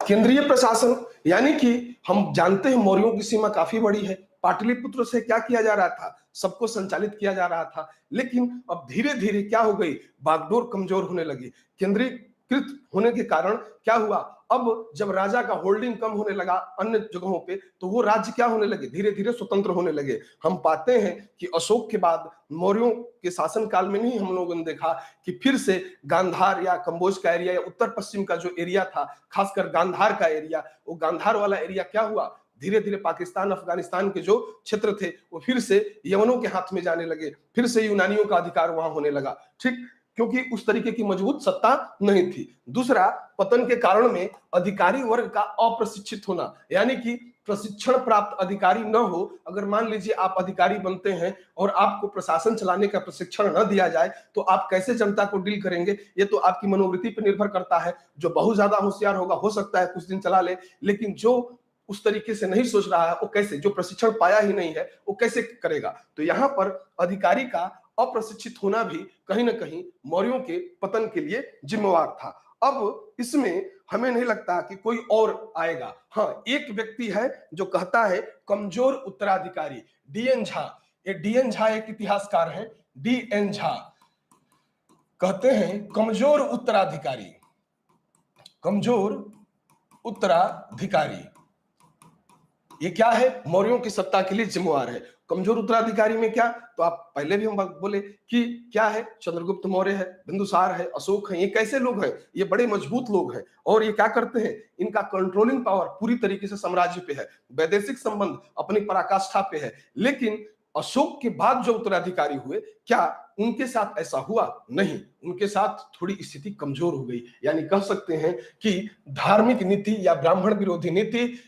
केंद्रीय प्रशासन यानी कि हम जानते हैं मौर्यों की सीमा काफी बड़ी है। पाटलिपुत्र से क्या किया जा रहा था, सबको संचालित किया जा रहा था, लेकिन अब धीरे धीरे क्या हो गई, बागडोर कमजोर होने लगी। केंद्रीकृत होने के कारण क्या हुआ, अब जब राजा का होल्डिंग कम होने लगा अन्य जगहों पे, तो वो राज्य क्या होने लगे, धीरे धीरे स्वतंत्र होने लगे। हम पाते हैं कि अशोक के बाद मौर्यों के शासन काल में नहीं हम लोगों ने देखा कि फिर से गांधार या कंबोज का एरिया या उत्तर पश्चिम का जो एरिया था, खासकर गांधार का एरिया, वो गांधार वाला एरिया क्या हुआ, धीरे धीरे पाकिस्तान अफगानिस्तान के जो क्षेत्र थे वो फिर से यमनों के हाथ में जाने लगे, फिर से यूनानियों का अधिकार वहां होने लगा, ठीक, क्योंकि उस तरीके की मजबूत सत्ता नहीं थी। दूसरा, पतन के कारण में अधिकारी वर्ग का अप्रशिक्षित होना, यानी कि प्रशिक्षण प्राप्त अधिकारी न हो। अगर मान लीजिए आप अधिकारी बनते हैं और आपको प्रशासन चलाने का प्रशिक्षण न दिया जाए तो आप कैसे जनता को डील करेंगे, ये तो आपकी मनोवृत्ति पर निर्भर करता है। जो बहुत ज्यादा होशियार होगा हो सकता है कुछ दिन चला ले, लेकिन जो उस तरीके से नहीं सोच रहा है वो कैसे, जो प्रशिक्षण पाया ही नहीं है वो कैसे करेगा। तो यहाँ पर अधिकारी का अप्रशिक्षित होना भी कहीं ना कहीं मौर्यों के पतन के लिए जिम्मेवार था। अब इसमें हमें नहीं लगता कि कोई और आएगा। हाँ, एक व्यक्ति है जो कहता है कमजोर उत्तराधिकारी, डीएन झा। ये डीएन झा एक इतिहासकार है, डीएन झा कहते हैं कमजोर उत्तराधिकारी, कमजोर उत्तराधिकारी ये क्या है, मौर्यों की सत्ता के लिए जिम्मेवार है। कमजोर उत्तराधिकारी में क्या, तो आप पहले भी हम बोले कि क्या है, चंद्रगुप्त मौर्य है, बिंदुसार है, अशोक है, ये कैसे लोग हैं, ये बड़े मजबूत लोग हैं और ये क्या करते हैं, इनका कंट्रोलिंग पावर पूरी तरीके से साम्राज्य पे है, वैदेशिक संबंध अपनी पराकाष्ठा पे है। लेकिन अशोक के बाद जो उत्तराधिकारी हुए, क्या उनके साथ ऐसा हुआ? नहीं, उनके साथ थोड़ी स्थिति कमजोर हो गई। यानी कह सकते हैं कि धार्मिक नीति या ब्राह्मण विरोधी नीति,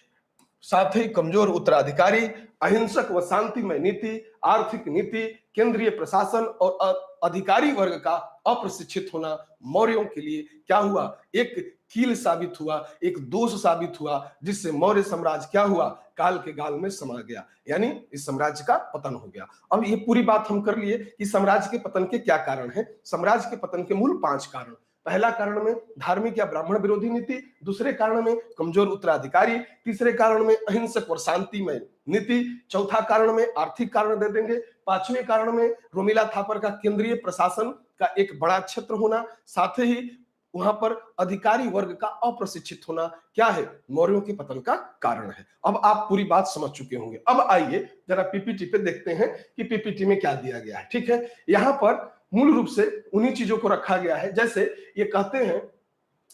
साथ ही कमजोर उत्तराधिकारी, अहिंसक व शांतिमय नीति, आर्थिक नीति, केंद्रीय प्रशासन और अधिकारी वर्ग का अप्रशिक्षित होना मौर्यों के लिए क्या हुआ, एक कील साबित हुआ, एक दोष साबित हुआ, जिससे मौर्य साम्राज्य क्या हुआ, काल के गाल में समा गया, यानी इस साम्राज्य का पतन हो गया। अब ये पूरी बात हम कर लिए कि साम्राज्य के पतन के क्या कारण है। साम्राज्य के पतन के मूल 5 कारण। पहला कारण में धार्मिक या ब्राह्मण विरोधी नीति, दूसरे कारण में कमजोर उत्तराधिकारी, तीसरे कारण में अहिंसक और शांतिमय नीति, चौथा कारण में आर्थिक कारण दे देंगे, पांचवें कारण में रोमिला थापर का केंद्रीय प्रशासन का एक बड़ा क्षेत्र होना, साथ ही वहां पर अधिकारी वर्ग का अप्रशिक्षित होना क्या है, मौर्यों के पतन का कारण है। अब आप पूरी बात समझ चुके होंगे। अब आइए जरा पीपीटी पे देखते हैं कि पीपीटी में क्या दिया गया है। ठीक है, यहां पर मूल रूप से उन्हीं चीजों को रखा गया है। जैसे ये कहते हैं,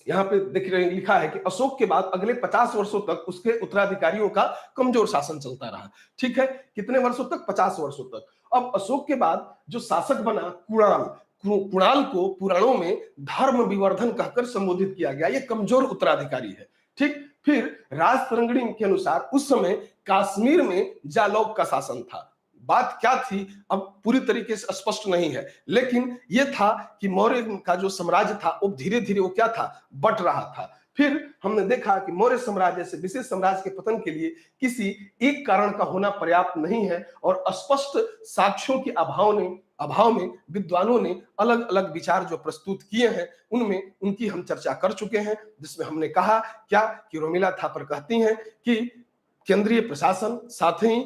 यहाँ पे देख रहे हैं, लिखा है कि अशोक के बाद अगले 50 वर्षों तक उसके उत्तराधिकारियों का कमजोर शासन चलता रहा। ठीक है, कितने वर्षों तक? 50 वर्षों तक। अब अशोक के बाद जो शासक बना कुणाल, कुणाल को पुराणों में धर्म विवर्धन कहकर संबोधित किया गया, ये कमजोर उत्तराधिकारी है। ठीक, फिर राज तरंगिणी के अनुसार उस समय कश्मीर में जालौक का शासन था। बात क्या थी अब पूरी तरीके से स्पष्ट नहीं है, लेकिन यह था कि मौर्य का जो साम्राज्य था वो धीरे धीरे वो क्या था, बट रहा था। फिर हमने देखा कि मौर्य साम्राज्य से विशेष साम्राज्य के पतन के लिए किसी एक कारण का होना पर्याप्त नहीं है, और स्पष्ट साक्ष्यों के अभाव में विद्वानों ने अलग अलग विचार जो प्रस्तुत किए हैं उनमें उनकी हम चर्चा कर चुके हैं, जिसमें हमने कहा क्या कि रोमिला थापर कहती हैं कि केंद्रीय प्रशासन साथ ही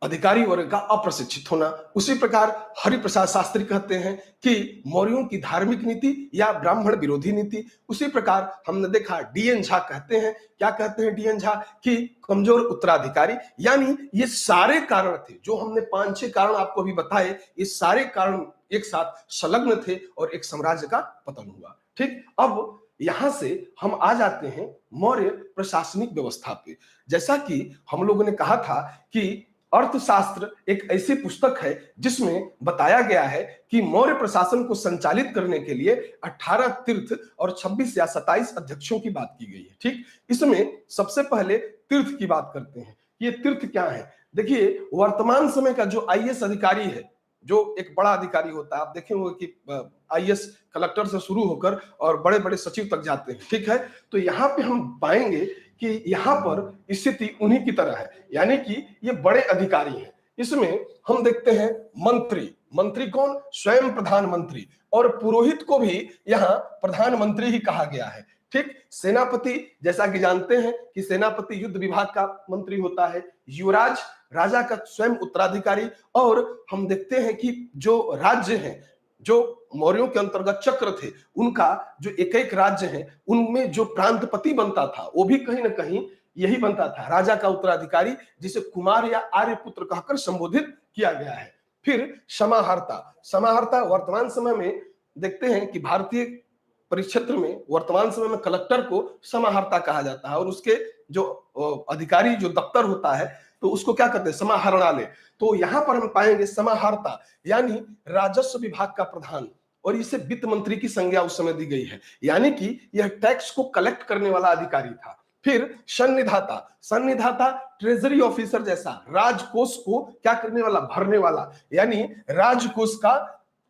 अधिकारी वर्ग का अप्रशिक्षित होना। उसी प्रकार हरिप्रसाद शास्त्री कहते हैं कि मौर्यों की धार्मिक नीति या ब्राह्मण विरोधी नीति। उसी प्रकार हमने देखा डीएन झा कहते हैं, क्या कहते हैं डीएन झा, कि कमजोर उत्तराधिकारी। यानी ये सारे कारण थे जो हमने 5-6 कारण आपको अभी बताए, ये सारे कारण एक साथ संलग्न थे और एक साम्राज्य का पतन हुआ। ठीक, अब यहां से हम आ जाते हैं मौर्य प्रशासनिक व्यवस्था पे। जैसा कि हम लोगों ने कहा था कि अर्थशास्त्र एक ऐसी पुस्तक है जिसमें बताया गया है कि मौर्य प्रशासन को संचालित करने के लिए 18 तीर्थ और 26 या 27 अध्यक्षों की बात की गई है। ठीक, इसमें सबसे पहले तीर्थ की बात करते हैं। ये तीर्थ क्या है? देखिए, वर्तमान समय का जो आईएएस अधिकारी है, जो एक बड़ा अधिकारी होता है, आप देखे होंगे कि आईएएस कलेक्टर से शुरू होकर और बड़े बड़े सचिव तक जाते हैं। ठीक है, तो यहाँ पे हम पाएंगे कि यहाँ पर स्थिति उन्हीं की तरह है, यानी कि ये बड़े अधिकारी हैं। इसमें हम देखते हैं मंत्री। मंत्री कौन? स्वयं प्रधानमंत्री, और पुरोहित को भी यहाँ प्रधानमंत्री ही कहा गया है। ठीक, सेनापति, जैसा कि जानते हैं कि सेनापति युद्ध विभाग का मंत्री होता है। युवराज, राजा का स्वयं उत्तराधिकारी। और हम देखते हैं कि जो राज्य हैं, जो मौर्यों के अंतर्गत चक्र थे, उनका जो एक एक राज्य है उनमें जो प्रांतपति बनता था वो भी कहीं ना कहीं यही बनता था, राजा का उत्तराधिकारी, जिसे कुमार या आर्यपुत्र कहकर संबोधित किया गया है। फिर समाहर्ता। समाहर्ता वर्तमान समय में देखते हैं कि भारतीय परिक्षेत्र में वर्तमान समय में कलेक्टर को समाहर्ता कहा जाता है, और उसके जो अधिकारी जो दफ्तर होता है तो उसको क्या कहते हैं? समाहरणालय। तो यहां पर हम पाएंगे समाहर्ता यानी राजस्व विभाग का प्रधान, और इसे वित्त मंत्री की संज्ञा उस समय दी गई है, यानी कि यह टैक्स को कलेक्ट करने वाला अधिकारी था। फिर सन्निधाता। सन्निधाता ट्रेजरी ऑफिसर जैसा, राजकोष को क्या करने वाला? भरने वाला, यानी राजकोष का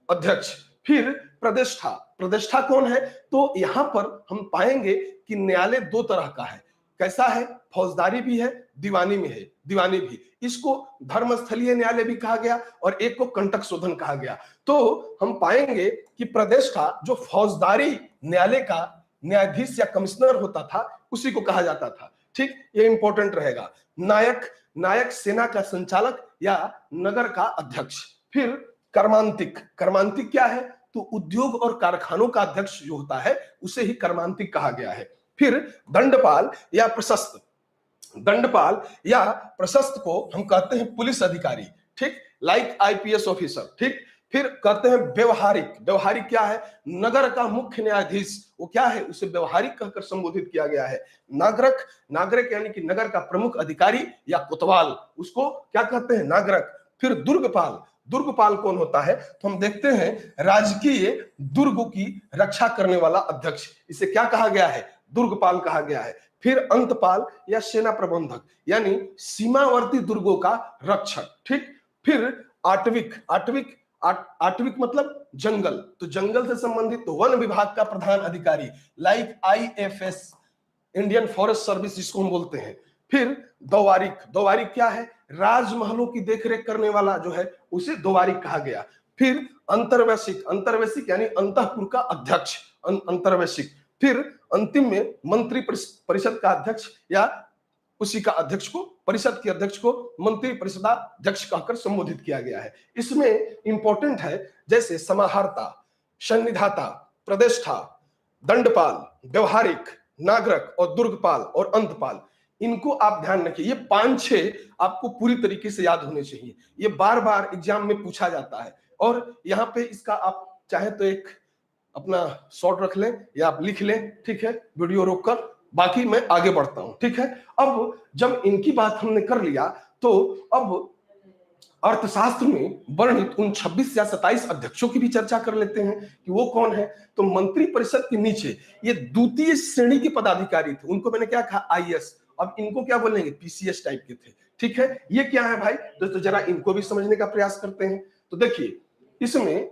अध्यक्ष। फिर प्रतिष्ठा। प्रतिष्ठा कौन है? तो यहां पर हम पाएंगे कि न्यायालय 2 तरह का है। कैसा है? फौजदारी भी है, दीवानी में है, दीवानी भी। इसको धर्मस्थलीय न्यायालय भी कहा गया और एक को कंटक शोधन कहा गया। तो हम पाएंगे कि प्रतिष्ठा जो फौजदारी न्यायालय का न्यायाधीश या कमिश्नर होता था उसी को कहा जाता था। ठीक, ये इंपॉर्टेंट रहेगा। नायक। नायक सेना का संचालक या नगर का अध्यक्ष। फिर कर्मांतिक। कर्मांतिक क्या है? तो उद्योग और कारखानों का अध्यक्ष जो होता है उसे ही कर्मांतिक कहा गया है। फिर दंडपाल या प्रशस्त। दंडपाल या प्रशस्त को हम कहते हैं पुलिस अधिकारी। ठीक, लाइक आईपीएस ऑफिसर। ठीक, फिर कहते हैं व्यवहारिक। व्यवहारिक क्या है? नगर का मुख्य न्यायाधीश, वो क्या है? उसे व्यवहारिक कहकर संबोधित किया गया है। नागरक। नागरिक यानी कि नगर का प्रमुख अधिकारी या कोतवाल, उसको क्या कहते हैं? नागरक। फिर दुर्गपाल। दुर्गपाल कौन होता है? तो हम देखते हैं राजकीय दुर्गों की रक्षा करने वाला अध्यक्ष, इसे क्या कहा गया है? दुर्गपाल कहा गया है। फिर अंतपाल या सेना प्रबंधक, यानी सीमावर्ती दुर्गों का रक्षक। ठीक, फिर आटविक। आटविक आटविक मतलब जंगल, तो जंगल से संबंधित तो वन विभाग का प्रधान अधिकारी, like IFS, Indian forest service जिसको हम बोलते हैं। फिर दौवारिक। दौवारिक क्या है? राजमहलों की देखरेख करने वाला जो है उसे दौवारिक कहा गया। फिर अंतर्वैशिक। अंतर्वैशिक यानी अंतःपुर का अध्यक्ष, अंतर्वैशिक। फिर अंतिम में मंत्री परिषद का अध्यक्ष या उसी का अध्यक्ष को, परिषद के अध्यक्ष को मंत्री परिषदाध्यक्ष कहकर संबोधित किया गया है। इसमें इंपॉर्टेंट है जैसे समाहर्ता, सन्निधाता, प्रतिष्ठा, दंडपाल, व्यवहारिक, नागरक और दुर्गपाल और अंतपाल। इनको आप ध्यान रखिए, ये 5-6 आपको पूरी तरीके से याद होने चाहिए। ये बार बार एग्जाम में पूछा जाता है, और यहाँ पे इसका आप चाहे तो एक अपना शॉर्ट रख लें या आप लिख लें। ठीक है, वीडियो रोककर, बाकी मैं आगे बढ़ता हूं। ठीक है, अब जब इनकी बात हमने कर लिया तो अब अर्थशास्त्र में वर्णित उन 26 या 27 अध्यक्षों की भी चर्चा कर लेते हैं कि वो कौन है। तो मंत्री परिषद के नीचे ये द्वितीय श्रेणी के पदाधिकारी थे, उनको मैंने क्या कहा? आईएएस। अब इनको क्या बोलेंगे? पीसीएस टाइप के थे। ठीक है, ये क्या है भाई दोस्तों? जरा इनको भी समझने का प्रयास करते हैं। तो देखिए, इसमें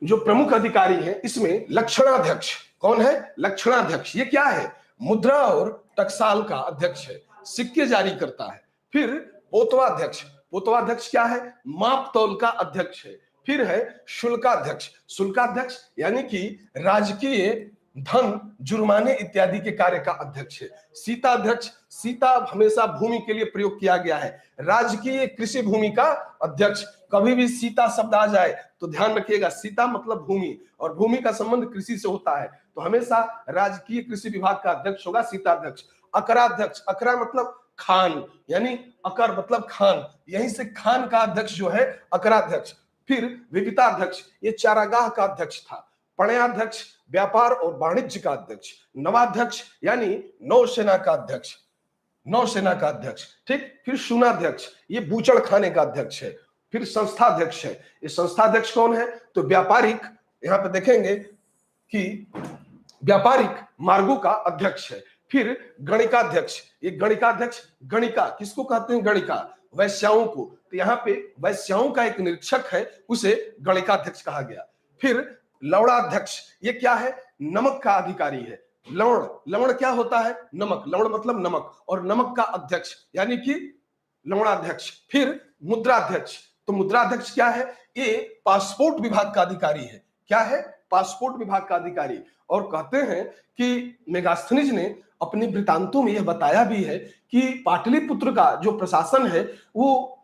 जो प्रमुख अधिकारी हैं, इसमें लक्षणाध्यक्ष, कौन है? लक्षणाध्यक्ष। ये क्या है? मुद्रा और टकसाल का अध्यक्ष है, सिक्के जारी करता है। फिर पोतवाध्यक्ष। पोतवाध्यक्ष क्या है? माप तौल का अध्यक्ष है। फिर है शुल्काध्यक्ष। शुल्काध्यक्ष यानी कि राजकीय धन, जुर्माने इत्यादि के कार्य का अध्यक्ष है। सीताध्यक्ष। सीता हमेशा भूमि के लिए प्रयोग किया गया है, राजकीय कृषि भूमि का अध्यक्ष। कभी भी सीता शब्द आ जाए तो ध्यान रखिएगा, सीता मतलब भूमि, और भूमि का संबंध कृषि से होता है, तो हमेशा राजकीय कृषि विभाग का अध्यक्ष होगा सीताध्यक्ष। अकराध्यक्ष। अकरा मतलब खान, यानी अकर मतलब खान, यहीं से खान का अध्यक्ष जो है अकराध्यक्ष। फिर विविताध्यक्ष, ये चारागाह का अध्यक्ष था। पणयाध्यक्ष, व्यापार और वाणिज्य का अध्यक्ष। नवाध्यक्ष यानी नौसेना का अध्यक्ष, नौसेना का अध्यक्ष। ठीक। फिर शून्याध्यक्ष, ये बूचड़ खाने का अध्यक्ष है। फिर संस्थाध्यक्ष है। ये संस्थाध्यक्ष कौन है? तो व्यापारिक, यहां पे देखेंगे कि व्यापारिक मार्गों का अध्यक्ष है। फिर गणिकाध्यक्ष। ये गणिकाध्यक्ष, गणिका किसको कहते हैं? गणिका, वैश्याओं को, तो यहाँ पे वैश्याओं का एक निरीक्षक है, उसे गणिकाध्यक्ष कहा गया। फिर लवणाध्यक्ष, ये क्या है? नमक का अधिकारी है। लवण, लवण क्या होता है? नमक, लवण मतलब नमक, और नमक का अध्यक्ष यानी कि लवणाध्यक्ष। फिर मुद्राध्यक्ष, तो मुद्राध्यक्ष क्या है? ये पासपोर्ट विभाग का अधिकारी है। क्या है? पासपोर्ट विभाग का अधिकारी। और कहते हैं कि मेगास्थनीज ने अपने वृत्तांतों में यह बताया भी है कि पाटलिपुत्र का जो प्रशासन है वो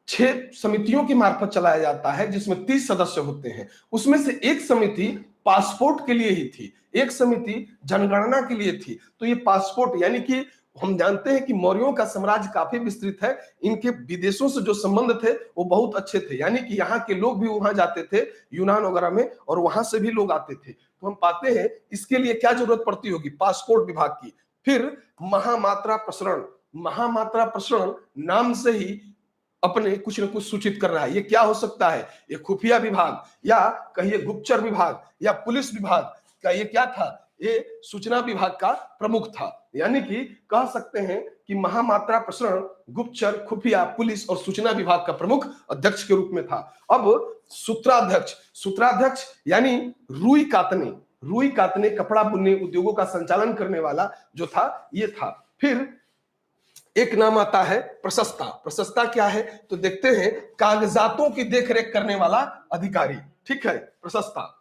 6 समितियों के मार्फत चलाया जाता है, जिसमें 30 सदस्य होते हैं। उसमें से एक समिति पासपोर्ट के लिए ही थी, एक समिति जनगणना के लिए थी। तो ये पासपोर्ट यानी कि हम जानते हैं कि मौर्यों का साम्राज्य काफी विस्तृत है, इनके विदेशों से जो संबंध थे वो बहुत अच्छे थे, यानी कि यहाँ के लोग भी वहां जाते थे यूनान वगैरह में, और वहां से भी लोग आते थे। तो हम पाते हैं इसके लिए क्या जरूरत पड़ती होगी? पासपोर्ट विभाग की। फिर महामात्रा प्रसरण। महामात्रा प्रसरण नाम से ही अपने कुछ न कुछ सूचित कर रहा है। ये क्या हो सकता है? ये खुफिया विभाग, या कहिए गुप्तचर विभाग, या पुलिस विभाग का ये क्या था? ये सूचना विभाग का प्रमुख था। यानी कि कह सकते हैं कि महामात्रा प्रसरण गुप्तचर, खुफिया, पुलिस और सूचना विभाग का प्रमुख अध्यक्ष के रूप में था। अब सूत्राध्यक्ष। सूत्राध्यक्ष यानी रुई कातने, रुई कातने कपड़ा बुनने उद्योगों का संचालन करने वाला जो था ये था। फिर एक नाम आता है प्रशस्ता। प्रशस्ता क्या है? तो देखते हैं, कागजातों की देखरेख करने वाला अधिकारी। ठीक है, प्रशस्ता।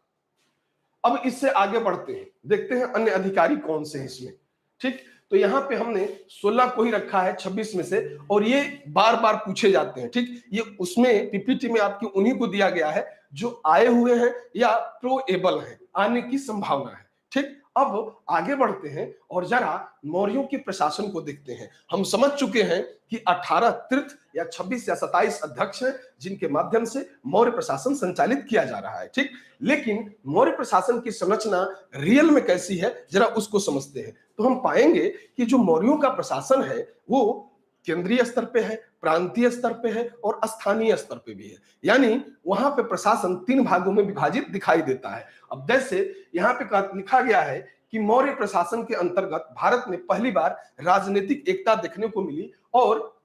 अब इससे आगे बढ़ते हैं, देखते हैं अन्य अधिकारी कौन से हैं इसमें। ठीक, तो यहां पे हमने 16 को ही रखा है 26 में से, और ये बार बार पूछे जाते हैं। ठीक, ये उसमें पीपीटी में आपकी उन्हीं को दिया गया है जो आए हुए हैं या प्रोएबल हैं, आने की संभावना है। ठीक, अब आगे बढ़ते हैं और जरा मौर्यों के प्रशासन को देखते हैं। हम समझ चुके हैं कि 18 तीर्थ या 26 या 27 अध्यक्ष हैं जिनके माध्यम से मौर्य प्रशासन संचालित किया जा रहा है। ठीक, लेकिन मौर्य प्रशासन की संरचना रियल में कैसी है जरा उसको समझते हैं, तो हम पाएंगे कि जो मौर्यों का प्रशासन है वो केंद्रीय स्तर पे है, प्रांतीय स्तर पे है और स्थानीय स्तर पे भी है। यानी वहां पे प्रशासन 3 भागों में विभाजित दिखाई देता है। अब जैसे यहाँ पे लिखा गया है कि मौर्य प्रशासन के अंतर्गत भारत में पहली बार राजनीतिक एकता देखने को मिली, और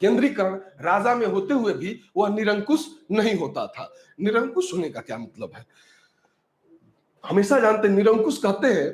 केंद्रीकरण राजा में होते हुए भी वह निरंकुश नहीं होता था। निरंकुश होने का क्या मतलब है? हमेशा जानते हैं निरंकुश कहते हैं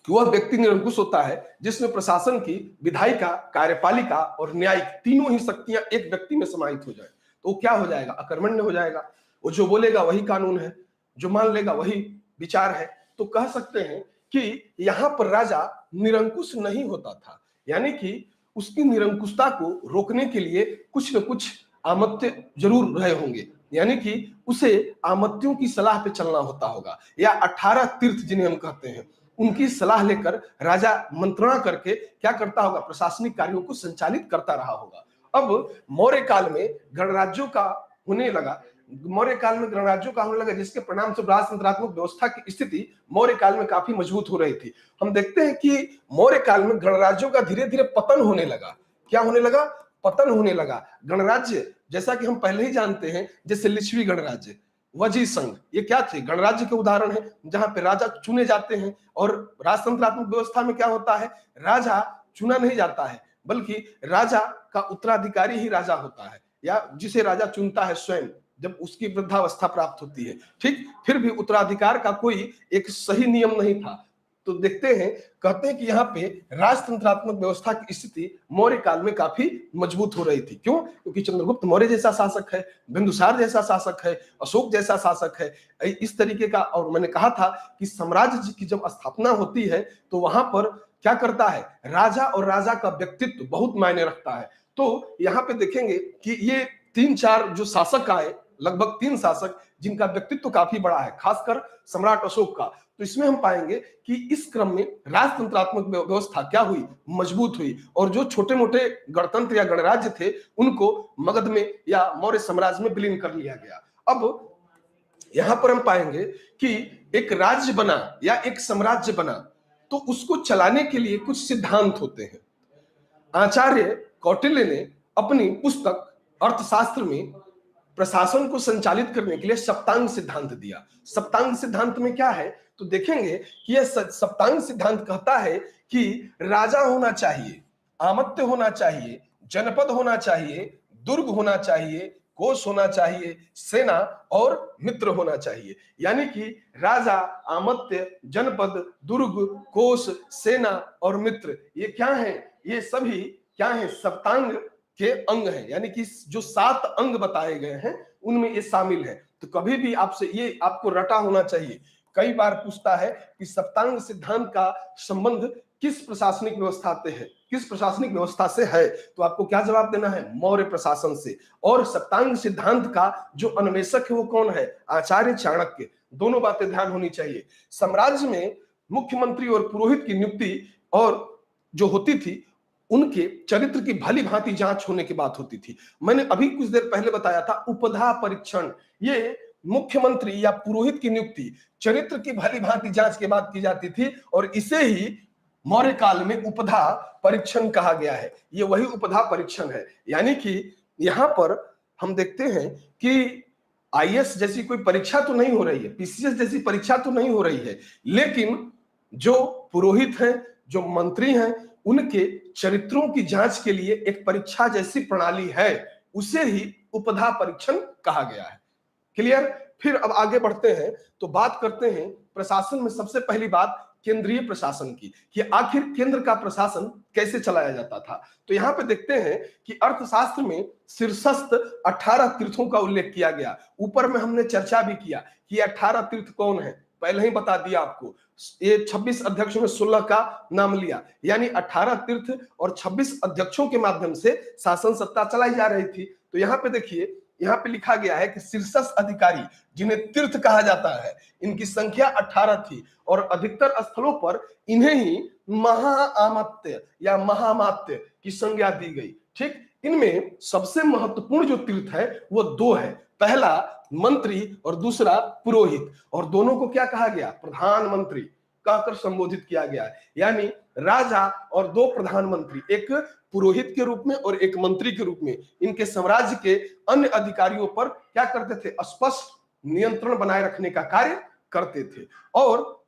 कि वह व्यक्ति निरंकुश होता है जिसमें प्रशासन की विधायिका, कार्यपालिका और न्यायिक तीनों ही शक्तियां एक व्यक्ति में समाहित हो जाए। तो वो क्या हो जाएगा? अकर्मण्य हो जाएगा। वो जो बोलेगा वही कानून है, जो मान लेगा वही विचार है। तो कह सकते हैं कि यहां पर राजा निरंकुश नहीं होता था, यानी कि उसकी निरंकुशता को रोकने के लिए कुछ न कुछ आमत्य जरूर रहे होंगे, यानी कि उसे आमत्यों की सलाह पे चलना होता होगा, या 18 तीर्थ जिन्हें हम कहते हैं उनकी सलाह लेकर राजा मंत्रणा करके क्या करता होगा? प्रशासनिक कार्यों को संचालित करता रहा होगा। अब मौर्य काल में गणराज्यों का होने लगा, मौर्य काल में गणराज्यों का होने लगा, जिसके परिणाम से राजतंत्रात्मक व्यवस्था की स्थिति मौर्य काल में काफी मजबूत हो रही थी। हम देखते हैं कि मौर्य काल में गणराज्यों का धीरे धीरे पतन होने लगा। क्या होने लगा? पतन होने लगा। गणराज्य जैसा कि हम पहले ही जानते हैं, जैसे लिच्छवी गणराज्य, वजी संघ, ये क्या थे? गणराज्य के उदाहरण है जहां पे राजा चुने जाते हैं। और राजतंत्रात्मक व्यवस्था में क्या होता है? राजा चुना नहीं जाता है, बल्कि राजा का उत्तराधिकारी ही राजा होता है, या जिसे राजा चुनता है स्वयं, जब उसकी वृद्धावस्था प्राप्त होती है। ठीक, फिर भी उत्तराधिकार का कोई एक सही नियम नहीं था। तो देखते हैं, कहते हैं कि यहाँ पे राजतंत्रात्मक व्यवस्था की स्थिति मौर्य काल में काफी मजबूत हो रही थी। क्यों? क्योंकि चंद्रगुप्त मौर्य जैसा शासक है, बिंदुसार जैसा शासक है, अशोक जैसा शासक है। इस तरीके का, और मैंने कहा था कि साम्राज्य की जब स्थापना होती है तो वहां पर क्या करता है, राजा और राजा का व्यक्तित्व बहुत मायने रखता है। तो यहाँ पे देखेंगे कि ये 3-4 जो शासक आए, लगभग 3 शासक जिनका व्यक्तित्व काफी बड़ा है, खासकर सम्राट अशोक का। तो इसमें हम पाएंगे कि इस क्रम में राजतंत्रात्मक व्यवस्था क्या हुई, मजबूत हुई, और जो छोटे मोटे गणतंत्र या गणराज्य थे उनको मगध में या मौर्य साम्राज्य में विलीन कर लिया गया। अब यहां पर हम पाएंगे कि एक राज्य बना या एक साम्राज्य बना तो उसको चलाने के लिए कुछ सिद्धांत होते हैं। आचार्य कौटिल्य ने अपनी पुस्तक अर्थशास्त्र में प्रशासन को संचालित करने के लिए सप्तांग सिद्धांत दिया। सप्तांग सिद्धांत में क्या है, तो देखेंगे कि यह सप्तांग सिद्धांत कहता है कि राजा होना चाहिए, आमत्य होना चाहिए, जनपद होना चाहिए, दुर्ग होना चाहिए, कोष होना चाहिए, सेना और मित्र होना चाहिए। यानी कि राजा, आमत्य, जनपद, दुर्ग, कोष, सेना और मित्र, ये क्या है, ये सभी क्या है, सप्तांग के अंग हैं। यानी कि जो 7 अंग बताए गए हैं उनमें ये शामिल है। तो कभी भी आपसे ये आपको रटा होना चाहिए। कई बार पूछता है कि सप्तांग सिद्धांत का संबंध किस प्रशासनिक व्यवस्था से है, किस प्रशासनिक व्यवस्था से है, तो आपको क्या जवाब देना है, मौर्य प्रशासन से। और सप्तांग सिद्धांत का जो अन्वेषक है वो कौन है, आचार्य चाणक्य। दोनों बातें ध्यान होनी चाहिए। साम्राज्य में मुख्यमंत्री और पुरोहित की नियुक्ति और जो होती थी उनके चरित्र की भली भांति जांच होने की बात होती थी। मैंने अभी कुछ देर पहले बताया था उपधा परीक्षण, ये मुख्यमंत्री या पुरोहित की नियुक्ति चरित्र की भली भांति जांच के बाद की जाती थी, और इसे ही मौर्य काल में उपधा परीक्षण कहा गया है। ये वही उपधा परीक्षण है। यानी कि यहां पर हम देखते हैं कि आईएएस जैसी कोई परीक्षा तो नहीं हो रही है, पीसीएस जैसी परीक्षा तो नहीं हो रही है, लेकिन जो पुरोहित हैं, जो मंत्री हैं, उनके चरित्रों की जांच के लिए एक परीक्षा जैसी प्रणाली है, उसे ही उपधा परीक्षण कहा गया है। क्लियर? फिर अब आगे बढ़ते हैं तो बात करते हैं प्रशासन में सबसे पहली बात केंद्रीय प्रशासन की, कि आखिर केंद्र का प्रशासन कैसे चलाया जाता था। तो यहां पे देखते हैं कि अर्थशास्त्र में शीर्षस्थ 18 तीर्थों का उल्लेख किया गया। ऊपर में हमने चर्चा भी किया कि 18 तीर्थ कौन है, पहले ही बता दिया आपको। ये 26 अध्यक्षों में 16 का नाम लिया, यानी 18 तीर्थ और 26 अध्यक्षों के माध्यम से शासन सत्ता चलाई जा रही थी। तो यहाँ पे देखिए, यहाँ पे लिखा गया है कि शीर्षस्थ अधिकारी जिन्हें तीर्थ कहा जाता है, इनकी संख्या 18 थी, और अधिकतर स्थलों पर इन्हें ही महाआमत्य या महामात्य की संज्ञा दी गई। ठीक, इनमें सबसे महत्वपूर्ण जो तीर्थ है वो 2 है। पहला मंत्री और दूसरा पुरोहित, और दोनों को क्या कहा गया, प्रधानमंत्री कहकर संबोधित किया गया है। यानी राजा और 2 प्रधानमंत्री, एक पुरोहित के रूप में और एक मंत्री के रूप में, इनके साम्राज्य के अन्य अधिकारियों पर क्या करते थे, स्पष्ट नियंत्रण बनाए रखने का कार्य करते थे। और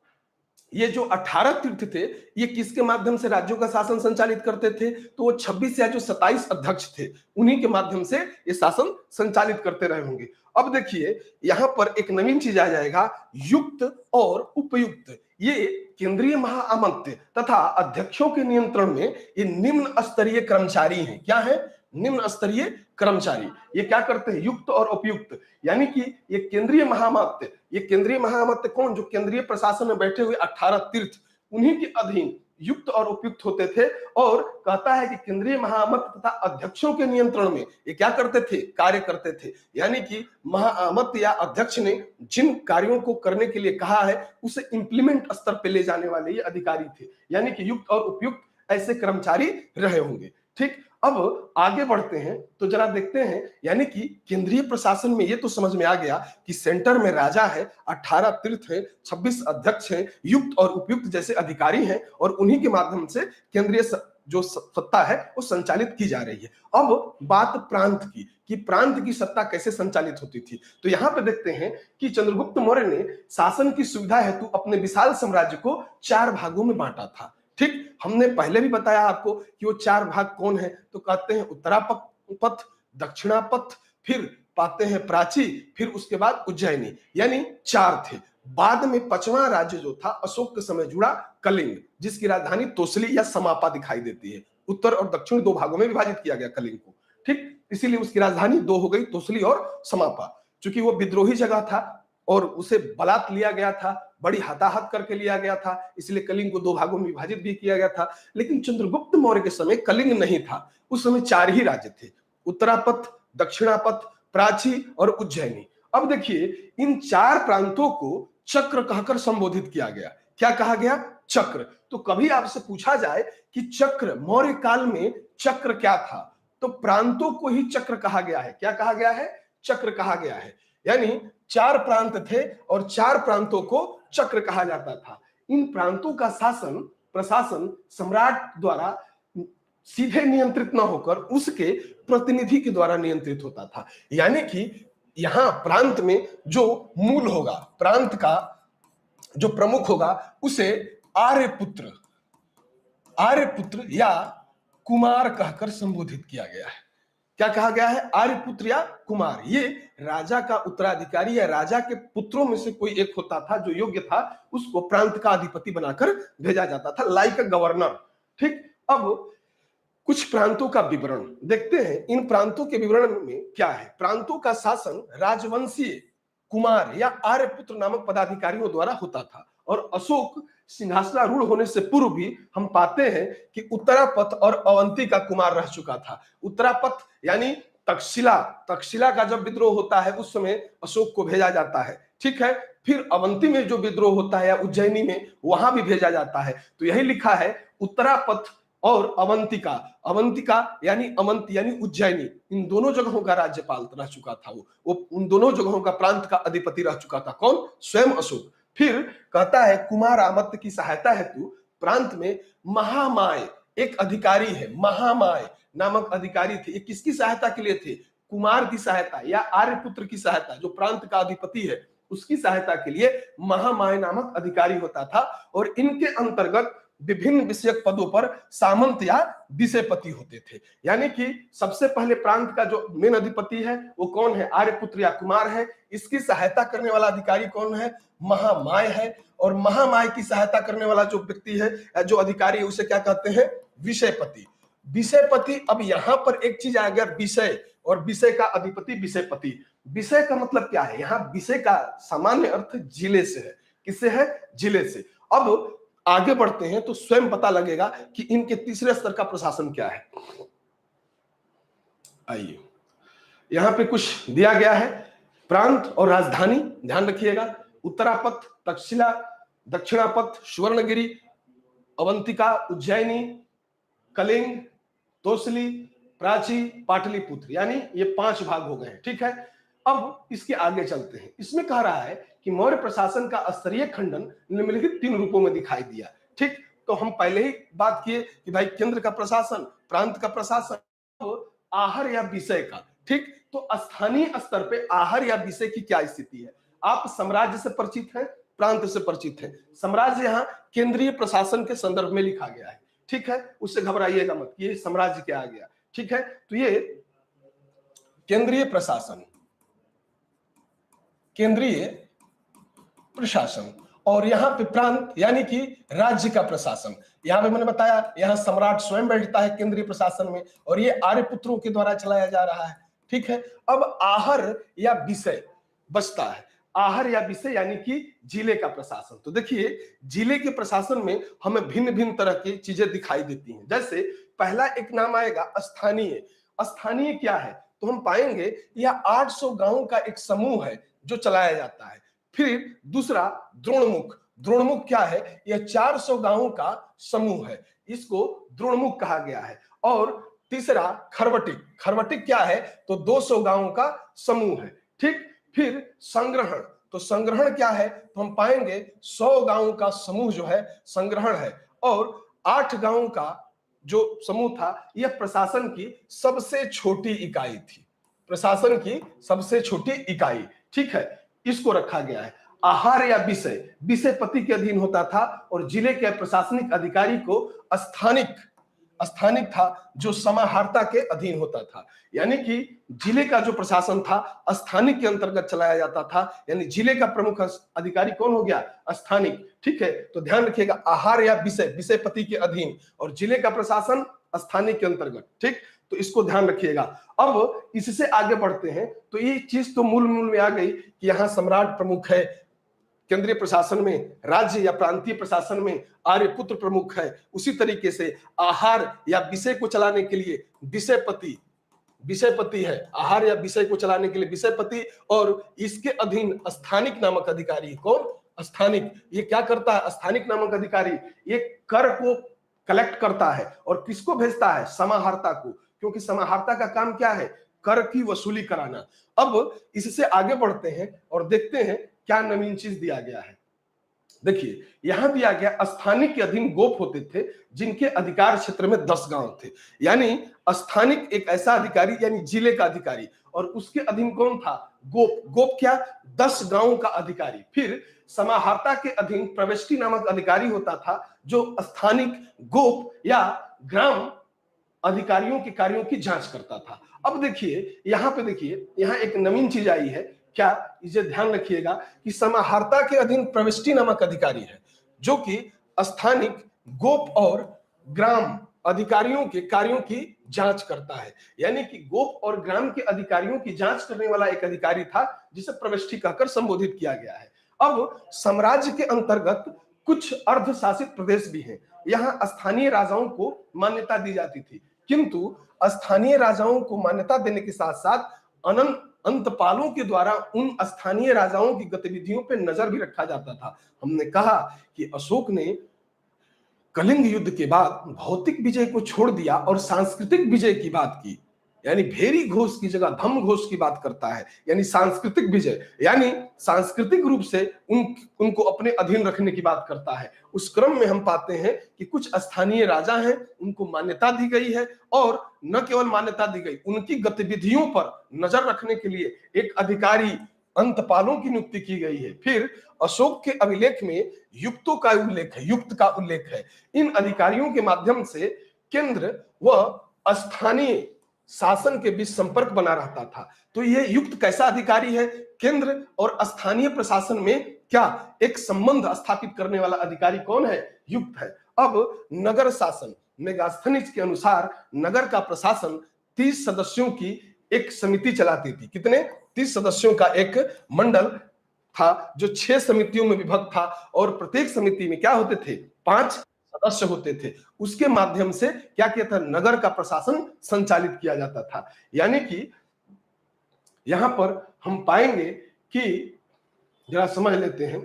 ये जो 18 तीर्थ थे, ये किसके माध्यम से राज्यों का शासन संचालित करते थे, तो वो 26 या जो 27 अध्यक्ष थे, उन्हीं के माध्यम से ये शासन संचालित करते रहे होंगे। अब देखिए, यहां पर एक नवीन चीज आ जाएगा, युक्त और उपयुक्त। ये केंद्रीय महाआमंत्य तथा अध्यक्षों के नियंत्रण में ये निम्न स्तरीय कर्मचारी हैं। क्या है, निम्न स्तरीय कर्मचारी। ये क्या करते हैं, युक्त और उपयुक्त। यानी कि ये केंद्रीय महामात्य, ये केंद्रीय महामात्य कौन, जो केंद्रीय प्रशासन में बैठे हुए 18 तीर्थ, उन्हीं के अधीन युक्त और उपयुक्त होते थे। और कहता है कि केंद्रीय महामत्य तथा अध्यक्षों के नियंत्रण में ये क्या करते थे, कार्य करते थे। यानी कि महामत्य या अध्यक्ष ने जिन कार्यों को करने के लिए कहा है उसे इंप्लीमेंट स्तर पे ले जाने वाले ये अधिकारी थे। यानी कि युक्त और उपयुक्त ऐसे कर्मचारी रहे होंगे। ठीक, अब आगे बढ़ते हैं तो जरा देखते हैं, यानी कि केंद्रीय प्रशासन में ये तो समझ में आ गया कि सेंटर में राजा है, 18 तीर्थ है, 26 अध्यक्ष हैं, युक्त और उपयुक्त जैसे अधिकारी हैं, और उन्हीं के माध्यम से केंद्रीय जो सत्ता है वो संचालित की जा रही है। अब बात प्रांत की, कि प्रांत की सत्ता कैसे संचालित होती थी। तो यहां पे देखते हैं कि चंद्रगुप्त मौर्य ने शासन की सुविधा हेतु अपने विशाल साम्राज्य को 4 भागों में बांटा था। ठीक, हमने पहले भी बताया आपको कि वो 4 भाग कौन है, तो कहते हैं उत्तरा पथ, दक्षिणा पथ, फिर पाते हैं प्राची, फिर उसके बाद उज्जैनी, यानी 4 थे। बाद में 5वां राज्य जो था अशोक के समय जुड़ा कलिंग, जिसकी राजधानी तोसली या समापा दिखाई देती है। उत्तर और दक्षिण 2 भागों में विभाजित किया गया कलिंग को, ठीक, इसीलिए उसकी राजधानी 2 हो गई, तोसली और समापा। चूंकि वो विद्रोही जगह था और उसे बलात् लिया गया था, बड़ी हताहत करके लिया गया था, इसलिए कलिंग को 2 भागों में विभाजित भी किया गया था। लेकिन चंद्रगुप्त मौर्य के समय कलिंग नहीं था, उस समय 4 ही राज्य थे, उत्तरापथ, दक्षिणापथ, प्राची और उज्जैनी। अब देखिए इन 4 प्रांतों को चक्र कहकर संबोधित किया गया। क्या कहा गया? चक्र। तो कभी आपसे पूछा जाए कि चक्र, मौर्य काल में चक्र क्या था, तो प्रांतों को ही चक्र कहा गया है। क्या कहा गया है? चक्र कहा गया है। यानी 4 प्रांत थे और 4 प्रांतों को चक्र कहा जाता था। इन प्रांतों का शासन प्रशासन सम्राट द्वारा सीधे नियंत्रित न होकर उसके प्रतिनिधि के द्वारा नियंत्रित होता था। यानी कि यहां प्रांत में जो मूल होगा, प्रांत का जो प्रमुख होगा, उसे आर्यपुत्र, आर्यपुत्र या कुमार कहकर संबोधित किया गया है। क्या कहा गया है? आर्यपुत्र या कुमार। ये राजा का उत्तराधिकारी या राजा के पुत्रों में से कोई एक होता था, जो योग्य था उसको प्रांत का अधिपति बनाकर भेजा जाता था, लाइक अ गवर्नर। ठीक, अब कुछ प्रांतों का विवरण देखते हैं। इन प्रांतों के विवरण में क्या है? प्रांतों का शासन राजवंशीय कुमार या आर्यपुत्र नामक पदाधिकारियों द्वारा होता था, और अशोक सिंहासनारूढ़ होने से पूर्व भी हम पाते हैं कि उत्तरापथ और अवंती का कुमार रह चुका था। उत्तरापथ यानी तक्षशिला, तक्षशिला का जब विद्रोह होता है उस समय अशोक को भेजा जाता है, ठीक है। फिर अवंती में जो विद्रोह होता है या उज्जैनी में, वहां भी भेजा जाता है। तो यही लिखा है उत्तरापथ और अवंतिका, अवंतिका यानी अवंत यानी उज्जैनी, इन दोनों जगहों का राज्यपाल रह चुका था। वो उन दोनों जगहों का प्रांत का अधिपति रह चुका था। कौन? स्वयं अशोक। फिर कहता है कुमार आमत्त की सहायता हेतु प्रांत में महामाय एक अधिकारी है, महामाय नामक अधिकारी थे। ये किसकी सहायता के लिए थे? कुमार की सहायता या आर्यपुत्र की सहायता, जो प्रांत का अधिपति है उसकी सहायता के लिए महामाय नामक अधिकारी होता था। और इनके अंतर्गत विभिन्न विषयक पदों पर सामंत या विषयपति होते थे। यानी कि सबसे पहले प्रांत का जो मेन अधिपति है वो कौन है? आर्यपुत्र या कुमार है। इसकी सहायता करने वाला अधिकारी कौन है? महामाय है। और महामाय की सहायता करने वाला जो व्यक्ति है, जो अधिकारी है, उसे क्या कहते हैं? विषयपति। विषयपति। अब यहां पर एक चीज आ गया, विषय, और विषय का अधिपति विषयपति। विषय का मतलब क्या है? यहां विषय का सामान्य अर्थ जिले से है। किससे है? जिले से। अब आगे बढ़ते हैं तो स्वयं पता लगेगा कि इनके तीसरे स्तर का प्रशासन क्या है। आइए, यहां पे कुछ दिया गया है। प्रांत और राजधानी ध्यान रखिएगा। उत्तरापथ, तक्षशिला, दक्षिणापथ, सुवर्णगिरी, अवंतिका, उज्जैनी, कलिंग, तोसली, प्राची, पाटलिपुत्र, यानी ये 5 भाग हो गए। ठीक है, अब इसके आगे चलते हैं। इसमें कह रहा है कि मौर्य प्रशासन का स्तरीय खंडन निम्नलिखित 3 रूपों में दिखाई दिया। ठीक, तो हम पहले ही बात किए कि भाई केंद्र का प्रशासन, प्रांत का प्रशासन, आहर या विषय का। ठीक, तो स्थानीय स्तर पे आहर या विषय की क्या स्थिति है? आप साम्राज्य से परिचित हैं, प्रांत से परिचित हैं। साम्राज्य यहाँ केंद्रीय प्रशासन के संदर्भ में लिखा गया है। ठीक है, उससे घबराइएगा मत, ये साम्राज्य क्या आ गया। ठीक है, तो ये केंद्रीय प्रशासन, केंद्रीय प्रशासन, और यहां पे प्रांत यानी कि राज्य का प्रशासन। यहां पे मैंने बताया, यहां सम्राट स्वयं बैठता है केंद्रीय प्रशासन में, और ये आर्यपुत्रों के द्वारा चलाया जा रहा है। ठीक है, अब आहर या विषय बचता है। आहर या विषय यानी कि जिले का प्रशासन। तो देखिए, जिले के प्रशासन में हमें भिन्न भिन्न तरह की चीजें दिखाई देती हैं। जैसे पहला एक नाम आएगा स्थानीय। स्थानीय क्या है? तो हम पाएंगे यह 800 गांवों का एक समूह है जो चलाया जाता है। फिर दूसरा द्रोणमुख। द्रोणमुख क्या है? यह 400 गांवों का समूह है, इसको द्रोणमुख कहा गया है। और तीसरा खरवटिक। खरवटिक क्या है? तो 200 गांवों का समूह है। ठीक, फिर संग्रहण। तो संग्रहण क्या है? तो हम पाएंगे 100 गांवों का समूह जो है संग्रहण है। और 8 गांवों का जो समूह था यह प्रशासन की सबसे छोटी इकाई थी, प्रशासन की सबसे छोटी इकाई। ठीक है, इसको रखा गया है। आहार या विषय, विषयपति के अधीन होता था, और जिले के प्रशासनिक अधिकारी को स्थानिक स्थानिक था जो समाहर्ता के अधीन होता था। यानी कि जिले का जो प्रशासन था स्थानिक के अंतर्गत चलाया जाता था, यानी जिले का प्रमुख अधिकारी कौन हो गया? स्थानिक। ठीक है, तो ध्यान रखिएगा, आहार या विषय, विषयपति के अधीन, और जिले का प्रशासन स्थानिक के अंतर्गत। ठीक, तो इसको ध्यान रखिएगा। अब इससे आगे बढ़ते हैं तो ये चीज तो मूल में आ गई कि यहाँ सम्राट प्रमुख है, केंद्रीय प्रशासन में राज्य या प्रांतीय प्रशासन में आर्यपुत्र प्रमुख है। उसी तरीके से आहार या विषय को चलाने के लिए विषयपति, विषयपति है, आहार या विषय को चलाने के लिए विषयपति, और इसके अधीन स्थानिक नामक अधिकारी। कौन? स्थानिक। ये क्या करता है? स्थानिक नामक अधिकारी ये कर को कलेक्ट करता है और किसको भेजता है? समाहर्ता को, क्योंकि समाहर्ता का काम क्या है? कर की वसूली कराना। अब इससे आगे बढ़ते हैं और देखते हैं क्या नवीन चीज दिया गया है। देखिए, यहां दिया गया स्थानिक के अधीन गोप होते थे जिनके अधिकार क्षेत्र में 10 गांव थे। यानी स्थानिक एक ऐसा अधिकारी, यानी जिले का अधिकारी, और उसके अधीन कौन था? गोप। गोप क्या? 10 गांवों का अधिकारी। फिर समाहर्ता के अधीन प्रविष्टि नामक अधिकारी होता था जो स्थानिक, गोप या ग्राम अधिकारियों के कार्यों की जांच करता था। अब देखिए यहां पे, देखिए यहां एक नवीन चीज आई है। क्या? इसे ध्यान रखिएगा कि समाहर्ता के अधीन प्रविष्टि नामक अधिकारी है जो कि स्थानिक, गोप और ग्राम अधिकारियों के कार्यों की जांच करता है। यानी कि गोप और ग्राम के अधिकारियों की जांच करने वाला एक अधिकारी था जिसे प्रविष्टि कहकर संबोधित किया गया है। अब साम्राज्य के अंतर्गत कुछ अर्धशासित प्रदेश भी हैं। यहाँ स्थानीय राजाओं को मान्यता दी जाती थी, किंतु स्थानीय राजाओं को मान्यता देने के साथ साथ अंतपालों के द्वारा उन स्थानीय राजाओं की गतिविधियों पर नजर भी रखा जाता था। हमने कहा कि अशोक ने कलिंग युद्ध के बाद भौतिक विजय को छोड़ दिया और सांस्कृतिक विजय की बात की, यानी भेरी घोष की जगह धम घोष की बात करता है, यानी सांस्कृतिक विजय, यानी सांस्कृतिक रूप से उनको अपने अधीन रखने की बात करता है। उस क्रम में हम पाते हैं कि कुछ स्थानीय राजा हैं, उनको मान्यता दी गई है, और न केवल मान्यता दी गई, उनकी गतिविधियों पर नजर रखने के लिए एक अधिकारी अंतपालों की नियुक्ति की गई है। फिर अशोक के अभिलेख में युक्तों का उल्लेख है, युक्त का उल्लेख है। इन अधिकारियों के माध्यम से केंद्र व स्थानीय शासन के बीच संपर्क बना रहता था। तो ये युक्त कैसा अधिकारी है? केंद्र और स्थानीय प्रशासन में क्या एक संबंध स्थापित करने वाला अधिकारी कौन है? युक्त है। अब नगर शासन, मेगास्थनीज के अनुसार नगर का प्रशासन 30 सदस्यों की एक समिति चलाती थी। कितने? 30 सदस्यों का एक मंडल था जो 6 समितियों में विभक्त था, और प्रत्येक समिति में क्या होते थे? 5 सदस्य होते थे। उसके माध्यम से क्या किया था? नगर का प्रशासन संचालित किया जाता था। यानी कि यहां पर हम पाएंगे कि, जरा समझ लेते हैं,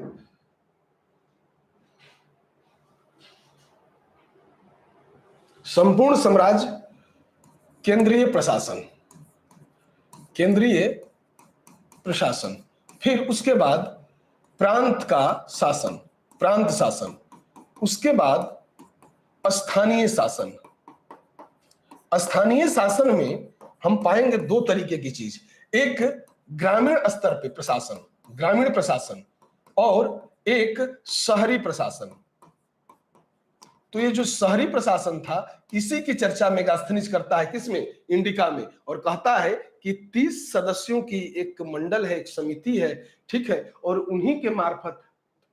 संपूर्ण साम्राज्य, केंद्रीय प्रशासन, केंद्रीय प्रशासन, फिर उसके बाद प्रांत का शासन, प्रांत शासन, उसके बाद स्थानीय शासन। स्थानीय शासन में हम पाएंगे 2 तरीके की चीज, एक ग्रामीण स्तर पे प्रशासन, ग्रामीण प्रशासन, और एक शहरी प्रशासन। तो ये जो शहरी प्रशासन था, इसी की चर्चा मेगास्थनीज करता है, किसमें? इंडिका में, और कहता है कि 30 सदस्यों की एक मंडल है, एक समिति है, ठीक है, और उन्हीं के मार्फत,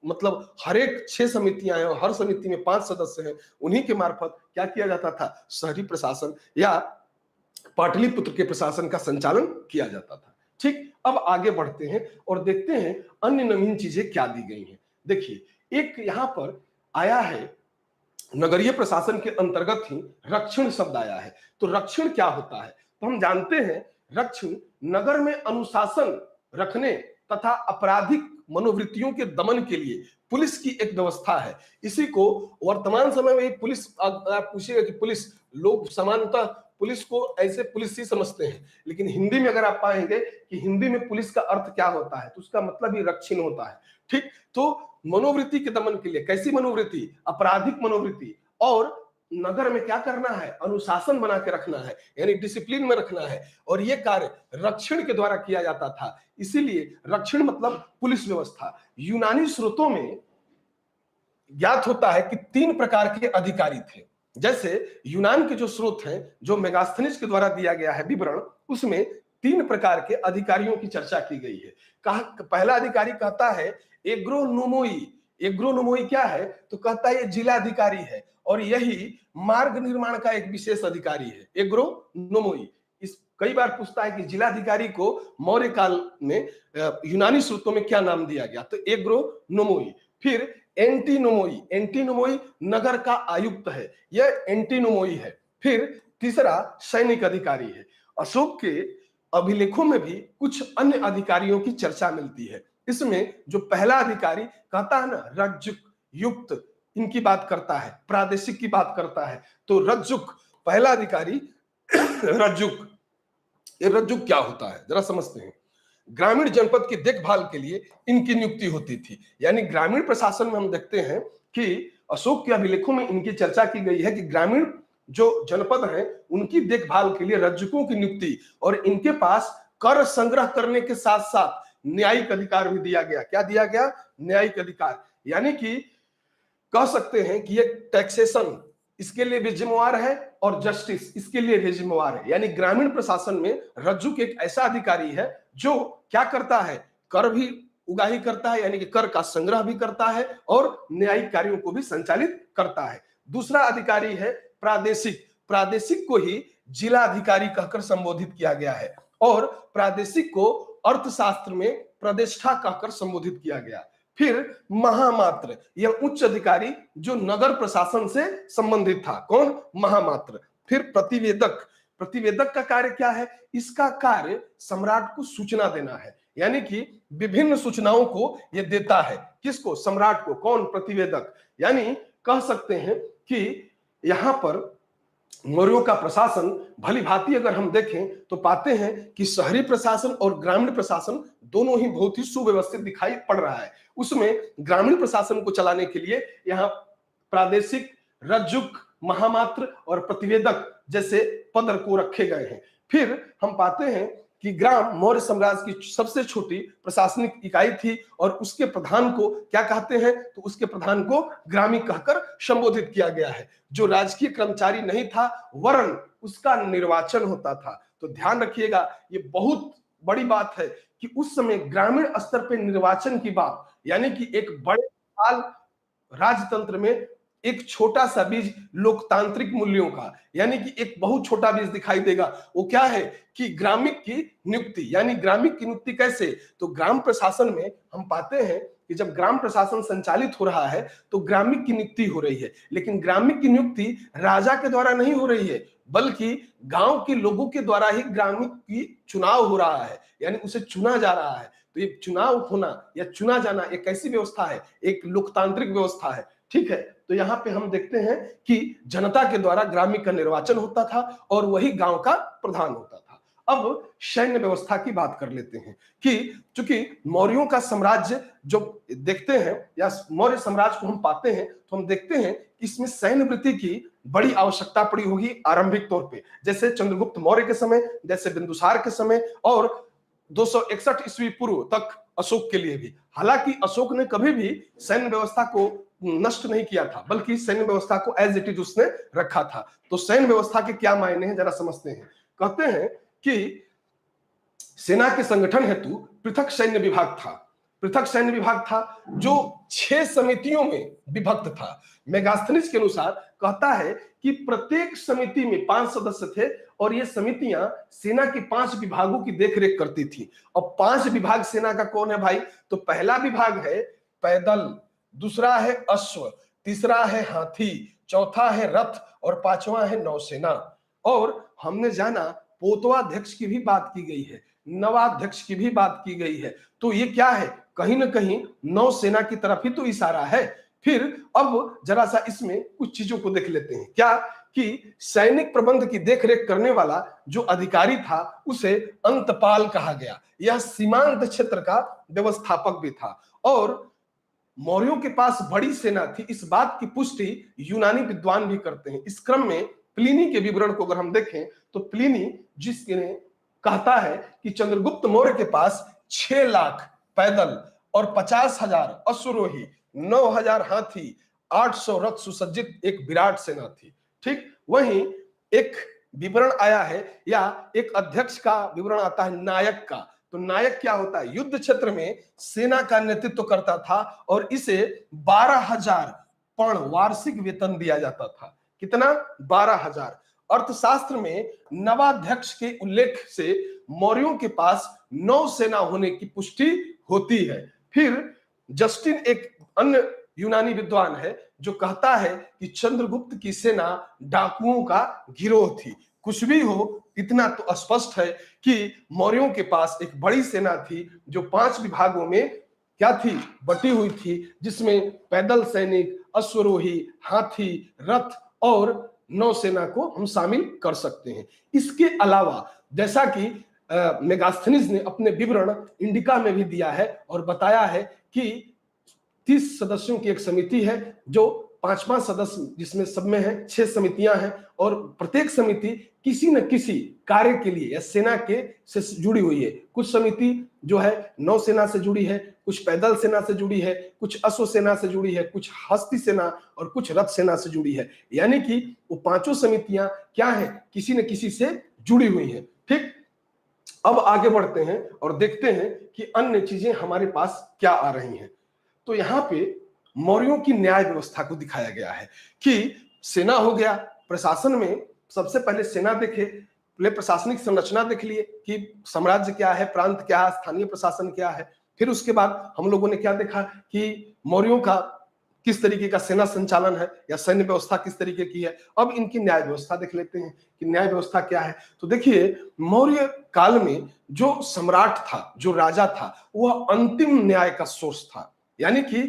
मतलब हर एक 6 समितियां हैं और हर समिति में 5 सदस्य हैं, उन्हीं के मार्फत क्या किया जाता था? शहरी प्रशासन या पाटलिपुत्र के प्रशासन का संचालन किया जाता था। ठीक, अब आगे बढ़ते हैं और देखते हैं अन्य नवीन चीजें क्या दी गई हैं। देखिए, एक यहां पर आया है, नगरीय प्रशासन के अंतर्गत ही रक्षण शब्द आया है। तो रक्षण क्या होता है? तो हम जानते हैं रक्षण नगर में अनुशासन रखने तथा आपराधिक मनोवृत्तियों के दमन के लिए पुलिस की एक व्यवस्था है। इसी को वर्तमान समय में पुलिस, आप पूछिएगा कि पुलिस, लोग सामान्यतः पुलिस को ऐसे पुलिस ही समझते हैं, लेकिन हिंदी में अगर आप पाएंगे कि हिंदी में पुलिस का अर्थ क्या होता है, तो उसका मतलब ही रक्षण होता है। ठीक, तो मनोवृत्ति के दमन के लिए, कैसी मनोवृत्ति? आपराधिक मनोवृत्ति, और नगर में क्या करना है? अनुशासन बना के रखना है, यानी डिसिप्लिन में रखना है, और यह कार्य रक्षण के द्वारा किया जाता था। इसीलिए रक्षण मतलब पुलिस व्यवस्था। यूनानी स्रोतों में ज्ञात होता है कि 3 प्रकार के अधिकारी थे, जैसे यूनान के जो स्रोत हैं, जो मेगास्थनीज के द्वारा दिया गया है विवरण, उसमें 3 प्रकार के अधिकारियों की चर्चा की गई है। कहा, पहला अधिकारी कहता है एग्रोनोमोई। एग्रोनोमोई क्या है? तो कहता है ये जिलाधिकारी है और यही मार्ग निर्माण का एक विशेष अधिकारी है, एग्रोनोमोई। इस कई बार पूछता है कि जिलाधिकारी को मौर्य काल में यूनानी स्रोतों में क्या नाम दिया गया? तो एग्रोनोमोई। फिर एंटीनोमोई। एंटीनोमोई नगर का आयुक्त है, यह एंटीनोमोई है। फिर तीसरा सैनिक अधिकारी है। अशोक के अभिलेखों में भी कुछ अन्य अधिकारियों की चर्चा मिलती है। इसमें जो पहला अधिकारी कहता है ना, रज्जुक युक्त, इनकी बात करता है, प्रादेशिक की बात करता है। तो रज्जुक पहला अधिकारी रज्जुक। ये रज्जुक क्या होता है जरा समझते हैं। ग्रामीण जनपद की देखभाल के लिए इनकी नियुक्ति होती थी। यानी ग्रामीण प्रशासन में हम देखते हैं कि अशोक के अभिलेखों में इनकी चर्चा की गई है कि ग्रामीण जो जनपद है उनकी देखभाल के लिए रज्जुकों की नियुक्ति, और इनके पास कर संग्रह करने के साथ साथ न्यायिक अधिकार भी दिया गया। क्या दिया गया? न्यायिक अधिकार। यानी कि कह सकते हैं कि ये टैक्सेशन इसके लिए भी जिम्मेवार है और जस्टिस इसके लिए भी जिम्मेवार है। यानी ग्रामीण प्रशासन में रज्जुक एक ऐसा अधिकारी है जो क्या करता है? कर भी उगाही करता है, यानी कि कर का संग्रह भी करता है और न्यायिक कार्यों को भी संचालित करता है। दूसरा अधिकारी है प्रादेशिक। प्रादेशिक को ही जिला अधिकारी कहकर संबोधित किया गया है और प्रादेशिक को अर्थशास्त्र में प्रतिष्ठा कहकर संबोधित किया गया। फिर महामात्र, यह उच्च अधिकारी जो नगर प्रशासन से संबंधित था। कौन? महामात्र। फिर प्रतिवेदक। प्रतिवेदक का कार्य क्या है? इसका कार्य सम्राट को सूचना देना है, यानी कि विभिन्न सूचनाओं को यह देता है। किसको? सम्राट को। कौन? प्रतिवेदक। यानी कह सकते हैं कि यहां पर मौर्यों का प्रशासन भली भांति अगर हम देखें तो पाते हैं कि शहरी प्रशासन और ग्रामीण प्रशासन दोनों ही बहुत ही सुव्यवस्थित दिखाई पड़ रहा है। उसमें ग्रामीण प्रशासन को चलाने के लिए यहाँ प्रादेशिक, रज्जुक, महामात्र और प्रतिवेदक जैसे पद को रखे गए हैं। फिर हम पाते हैं कि ग्राम मौर्य साम्राज्य की सबसे छोटी प्रशासनिक इकाई थी और उसके प्रधान को क्या कहते हैं? तो उसके प्रधान को ग्रामी कहकर संबोधित किया गया है। जो राजकीय कर्मचारी नहीं था वरन उसका निर्वाचन होता था। तो ध्यान रखिएगा, ये बहुत बड़ी बात है कि उस समय ग्रामीण स्तर पर निर्वाचन की बात, यानी कि एक बड़े साल राजतंत्र में एक छोटा सा बीज लोकतांत्रिक मूल्यों का, यानी कि एक बहुत छोटा बीज दिखाई देगा। वो क्या है कि ग्रामिक की नियुक्ति। यानी ग्रामिक की नियुक्ति कैसे? तो ग्राम प्रशासन में हम पाते हैं कि जब ग्राम प्रशासन संचालित हो रहा है तो ग्रामिक की नियुक्ति हो रही है, लेकिन ग्रामिक की नियुक्ति राजा के द्वारा नहीं हो रही है बल्कि गांव के लोगों के द्वारा ही ग्रामिक की चुनाव हो रहा है, यानी उसे चुना जा रहा है। तो ये चुनाव होना या चुना जाना एक कैसी व्यवस्था है? एक लोकतांत्रिक व्यवस्था है। ठीक है, तो यहाँ पे हम देखते हैं कि जनता के द्वारा ग्रामीण का निर्वाचन होता था और वही गांव का प्रधान होता था। अब सैन्य व्यवस्था की बात कर लेते हैं कि चूंकि मौर्यों का साम्राज्य जो देखते हैं या मौर्य साम्राज्य को हम पाते हैं तो हम देखते हैं कि इसमें सैन्य वृत्ति की बड़ी आवश्यकता पड़ी होगी आरंभिक तौर पे, जैसे चंद्रगुप्त मौर्य के समय, जैसे बिंदुसार के समय और 261 ईस्वी पूर्व तक अशोक के लिए भी। हालांकि अशोक ने कभी भी सैन्य व्यवस्था को नष्ट नहीं किया था बल्कि सैन्य व्यवस्था को एज इट इज उसने रखा था। तो सैन्य व्यवस्था के क्या मायने हैं जरा समझते हैं। कहते हैं कि सेना के संगठन हेतु पृथक सैन्य विभाग था। पृथक सैन्य विभाग था जो 6 समितियों में विभक्त था। मेगास्थनीज के अनुसार कहता है कि प्रत्येक समिति में 5 सदस्य थे और ये समितियां सेना के 5 विभागों की देखरेख करती थी। और 5 विभाग सेना का कौन है भाई? तो पहला विभाग है पैदल, दूसरा है अश्व, तीसरा है हाथी, चौथा है रथ और 5वां है नौसेना। और हमने जाना पोतवाध्यक्ष की भी बात की गई है, नवाध्यक्ष की भी बात की गई है। तो ये क्या है? कहीं ना कहीं नौसेना की तरफ ही तो इशारा है। फिर अब जरा सा इसमें कुछ चीजों को देख लेते हैं। क्या कि सैनिक प्रबंध की देखरेख करने वाला जो अधिकारी था उसे अंतपाल कहा गया। यह सीमांत क्षेत्र का व्यवस्थापक भी था और मौर्यों के पास बड़ी सेना थी, इस बात की पुष्टि यूनानी विद्वान भी करते हैं। इस क्रम में प्लिनी के विवरण को अगर हम देखें तो प्लिनी जिसने कहता है कि चंद्रगुप्त मौर्य के पास 6 लाख पैदल और 50,000 अश्वरोही, 9,000 हाथी, 800 रथ सुसज्जित एक विराट सेना थी। ठीक वहीं एक विवरण आया है या एक अध्यक्ष का विवरण आता है नायक का। तो नायक क्या होता है? युद्ध क्षेत्र में सेना का नेतृत्व करता था और इसे 12,000 पर्ण वार्षिक वेतन दिया जाता था। कितना? 12,000। अर्थशास्त्र में नवाध्यक्ष के उल्लेख से मौर्यों के पास नौसेना होने की पुष्टि होती है। फिर जस्टिन एक अन्य यूनानी विद्वान है जो कहता है कि चंद्रगुप्त की सेना डाकुओं का गिरोह थी। कुछ भी हो, इतना तो स्पष्ट है कि मौर्यों के पास एक बड़ी सेना थी जो 5 विभागों में क्या थी? बटी हुई थी, जिसमें पैदल सैनिक, अश्वरोही, हाथी, रथ और नौसेना को हम शामिल कर सकते हैं। इसके अलावा जैसा कि मेगास्थनीज ने अपने विवरण इंडिका में भी दिया है और बताया है कि 30 सदस्यों की एक समिति है जो 5-5 सदस्य, जिसमें सब में है 6 समितियां हैं और प्रत्येक समिति किसी न किसी कार्य के लिए या सेना के से जुड़ी हुई है। कुछ समिति जो है नौसेना से जुड़ी है, कुछ पैदल सेना से जुड़ी है, कुछ अश्व सेना से जुड़ी है, कुछ हस्ती सेना और कुछ रथ सेना से जुड़ी है। यानी कि वो 5 समितियां क्या है? किसी न किसी से जुड़ी हुई हैं। ठीक, अब आगे बढ़ते हैं और देखते हैं कि अन्य चीजें हमारे पास क्या आ रही हैं। तो यहां पे मौर्यों की न्याय व्यवस्था को दिखाया गया है कि सेना हो गया, प्रशासन में सबसे पहले सेना देखे, पहले प्रशासनिक संरचना देख लिए कि साम्राज्य क्या है, प्रांत क्या है, स्थानीय प्रशासन क्या है। फिर उसके बाद हम लोगों ने क्या देखा कि मौर्यों का किस तरीके का सेना संचालन है या सैन्य व्यवस्था किस तरीके की है। अब इनकी न्याय व्यवस्था देख लेते हैं कि न्याय व्यवस्था क्या है। तो देखिए, मौर्य काल में जो सम्राट था, जो राजा था, वह अंतिम न्याय का सोर्स था। यानी कि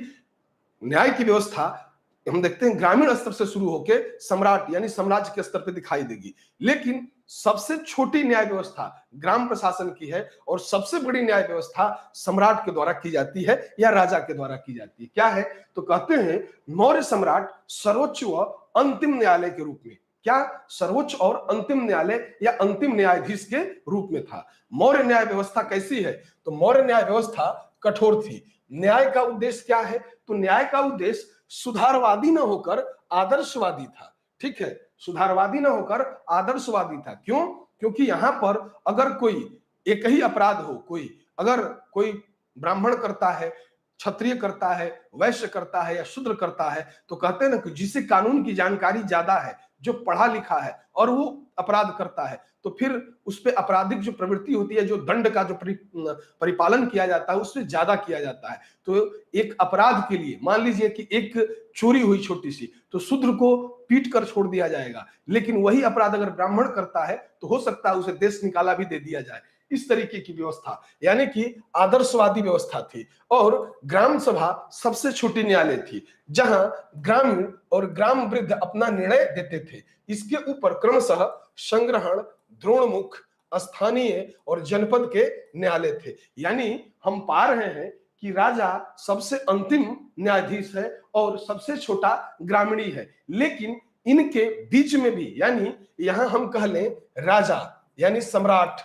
न्याय की व्यवस्था हम देखते हैं ग्रामीण स्तर से शुरू होकर सम्राट यानी साम्राज्य के स्तर पर दिखाई देगी, लेकिन सबसे छोटी न्याय व्यवस्था ग्राम प्रशासन की है और सबसे बड़ी न्याय व्यवस्था सम्राट के द्वारा की जाती है या राजा के द्वारा की जाती है। क्या है? तो कहते हैं मौर्य सम्राट सर्वोच्च व अंतिम न्यायालय के रूप में, क्या? सर्वोच्च और अंतिम न्यायालय या अंतिम न्यायाधीश के रूप में था। मौर्य न्याय व्यवस्था कैसी है? तो मौर्य न्याय व्यवस्था कठोर थी। न्याय का उद्देश्य क्या है? तो न्याय का उद्देश्य सुधारवादी न होकर आदर्शवादी था। ठीक है, सुधारवादी न होकर आदर्शवादी था। क्यों? क्योंकि यहां पर अगर कोई एक ही अपराध हो, अगर कोई ब्राह्मण करता है, क्षत्रिय करता है, वैश्य करता है या शूद्र करता है, तो कहते हैं ना कि जिसे कानून की जानकारी ज्यादा है, जो पढ़ा लिखा है और वो अपराध करता है, तो फिर उस पर आपराधिक जो प्रवृत्ति होती है, जो दंड का जो परिपालन किया जाता है, उससे ज्यादा किया जाता है। तो एक अपराध के लिए मान लीजिए कि एक चोरी हुई छोटी सी, तो शूद्र को पीट कर छोड़ दिया जाएगा, लेकिन वही अपराध अगर ब्राह्मण करता है तो हो सकता है उसे देश निकाला भी दे दिया जाए। इस तरीके की व्यवस्था यानी कि आदर्शवादी व्यवस्था थी। और ग्राम सभा सबसे छोटी न्यायालय थी जहां ग्रामीण और ग्राम वृद्ध अपना निर्णय देते थे। इसके ऊपर क्रमशः संग्रहण, द्रोणमुख, स्थानीय और जनपद के न्यायालय थे। यानी हम पा रहे हैं कि राजा सबसे अंतिम न्यायाधीश है और सबसे छोटा ग्रामीणी है, लेकिन इनके बीच में भी यानी यहां हम कह लें राजा यानी सम्राट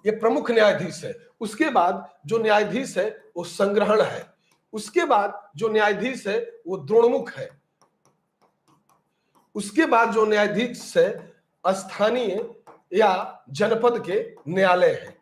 ये प्रमुख न्यायाधीश है। उसके बाद जो न्यायाधीश है वो संग्रहण है। उसके बाद जो न्यायाधीश है वो द्रोणमुख है। उसके बाद जो न्यायाधीश है स्थानीय या जनपद के न्यायालय है।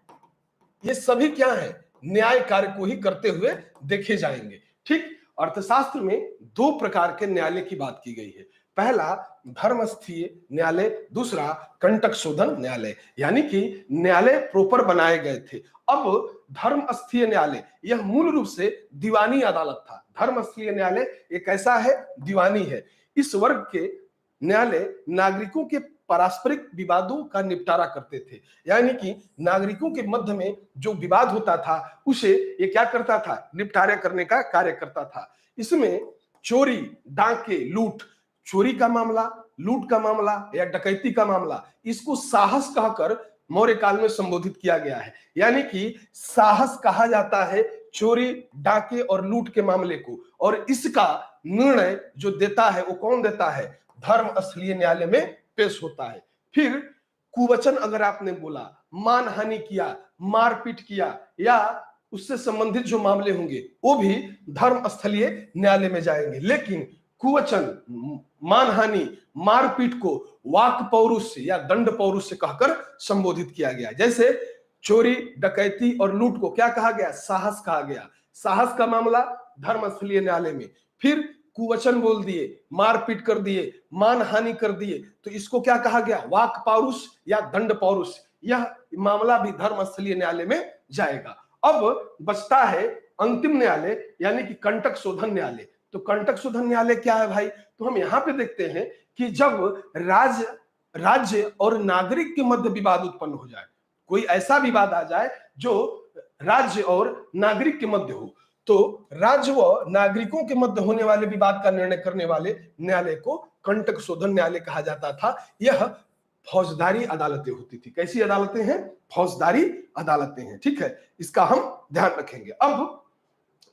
ये सभी क्या है? न्याय कार्य को ही करते हुए देखे जाएंगे। ठीक, अर्थशास्त्र में 2 प्रकार के न्यायालय की बात की गई है। पहला धर्मस्थीय न्यायालय, दूसरा कंटक शोधन न्यायालय। यानी कि न्यायालय प्रॉपर बनाए गए थे। अब धर्मस्थीय न्यायालय यह मूल रूप से दीवानी अदालत था। धर्मस्थीय न्यायालय एक ऐसा है, दीवानी है। इस वर्ग के न्यायालय नागरिकों के पारस्परिक विवादों का निपटारा करते थे। यानी कि नागरिकों के मध्य में जो विवाद होता था उसे ये क्या करता था? निपटारा करने का कार्य करता था। इसमें चोरी, डाके, लूट, चोरी का मामला, लूट का मामला या डकैती का मामला, इसको साहस कहकर मौर्य काल में संबोधित किया गया है। यानी कि साहस कहा जाता है चोरी, डाके और लूट के मामले को, और इसका निर्णय जो देता है वो कौन देता है? धर्मस्थलीय न्यायालय में पेश होता है। फिर कुवचन अगर आपने बोला, मानहानि किया, मारपीट किया या उससे संबंधित जो मामले होंगे वो भी धर्मस्थलीय न्यायालय में जाएंगे। लेकिन कुवचन, मानहानि, मारपीट को वाक पौरुष या दंड पौरुष से कहकर संबोधित किया गया। जैसे चोरी, डकैती और लूट को क्या कहा गया? साहस कहा गया। साहस का मामला धर्मस्थलीय न्यायालय में। फिर कुवचन बोल दिए, मारपीट कर दिए, मानहानि कर दिए, तो इसको क्या कहा गया? वाक पौरुष या दंड पौरुष। यह मामला भी धर्मस्थलीय न्यायालय में जाएगा। अब बचता है अंतिम न्यायालय यानी कि कंटक शोधन न्यायालय। तो कंटक शोधन न्यायालय क्या है भाई? तो हम यहां पे देखते हैं कि जब राज्य और नागरिक के मध्य विवाद उत्पन्न हो जाए, कोई ऐसा विवाद आ जाए जो राज्य और नागरिक के मध्य हो, तो राज्य व नागरिकों के मध्य होने वाले विवाद का निर्णय करने वाले न्यायालय को कंटक शोधन न्यायालय कहा जाता था। यह फौजदारी अदालतें होती थी। कैसी अदालतें हैं? फौजदारी अदालतें हैं। ठीक है, इसका हम ध्यान रखेंगे। अब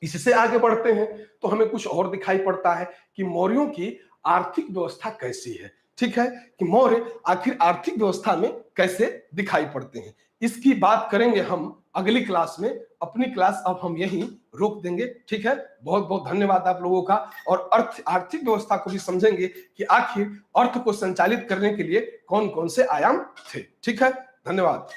इससे आगे बढ़ते हैं तो हमें कुछ और दिखाई पड़ता है कि मौर्यों की आर्थिक व्यवस्था कैसी है। ठीक है, कि मौर्य आखिर आर्थिक व्यवस्था में कैसे दिखाई पड़ते हैं, इसकी बात करेंगे हम अगली क्लास में। अपनी क्लास अब हम यहीं रोक देंगे। ठीक है, बहुत बहुत धन्यवाद आप लोगों का। और आर्थिक व्यवस्था को भी समझेंगे कि आखिर अर्थ को संचालित करने के लिए कौन कौन से आयाम थे। ठीक है, धन्यवाद।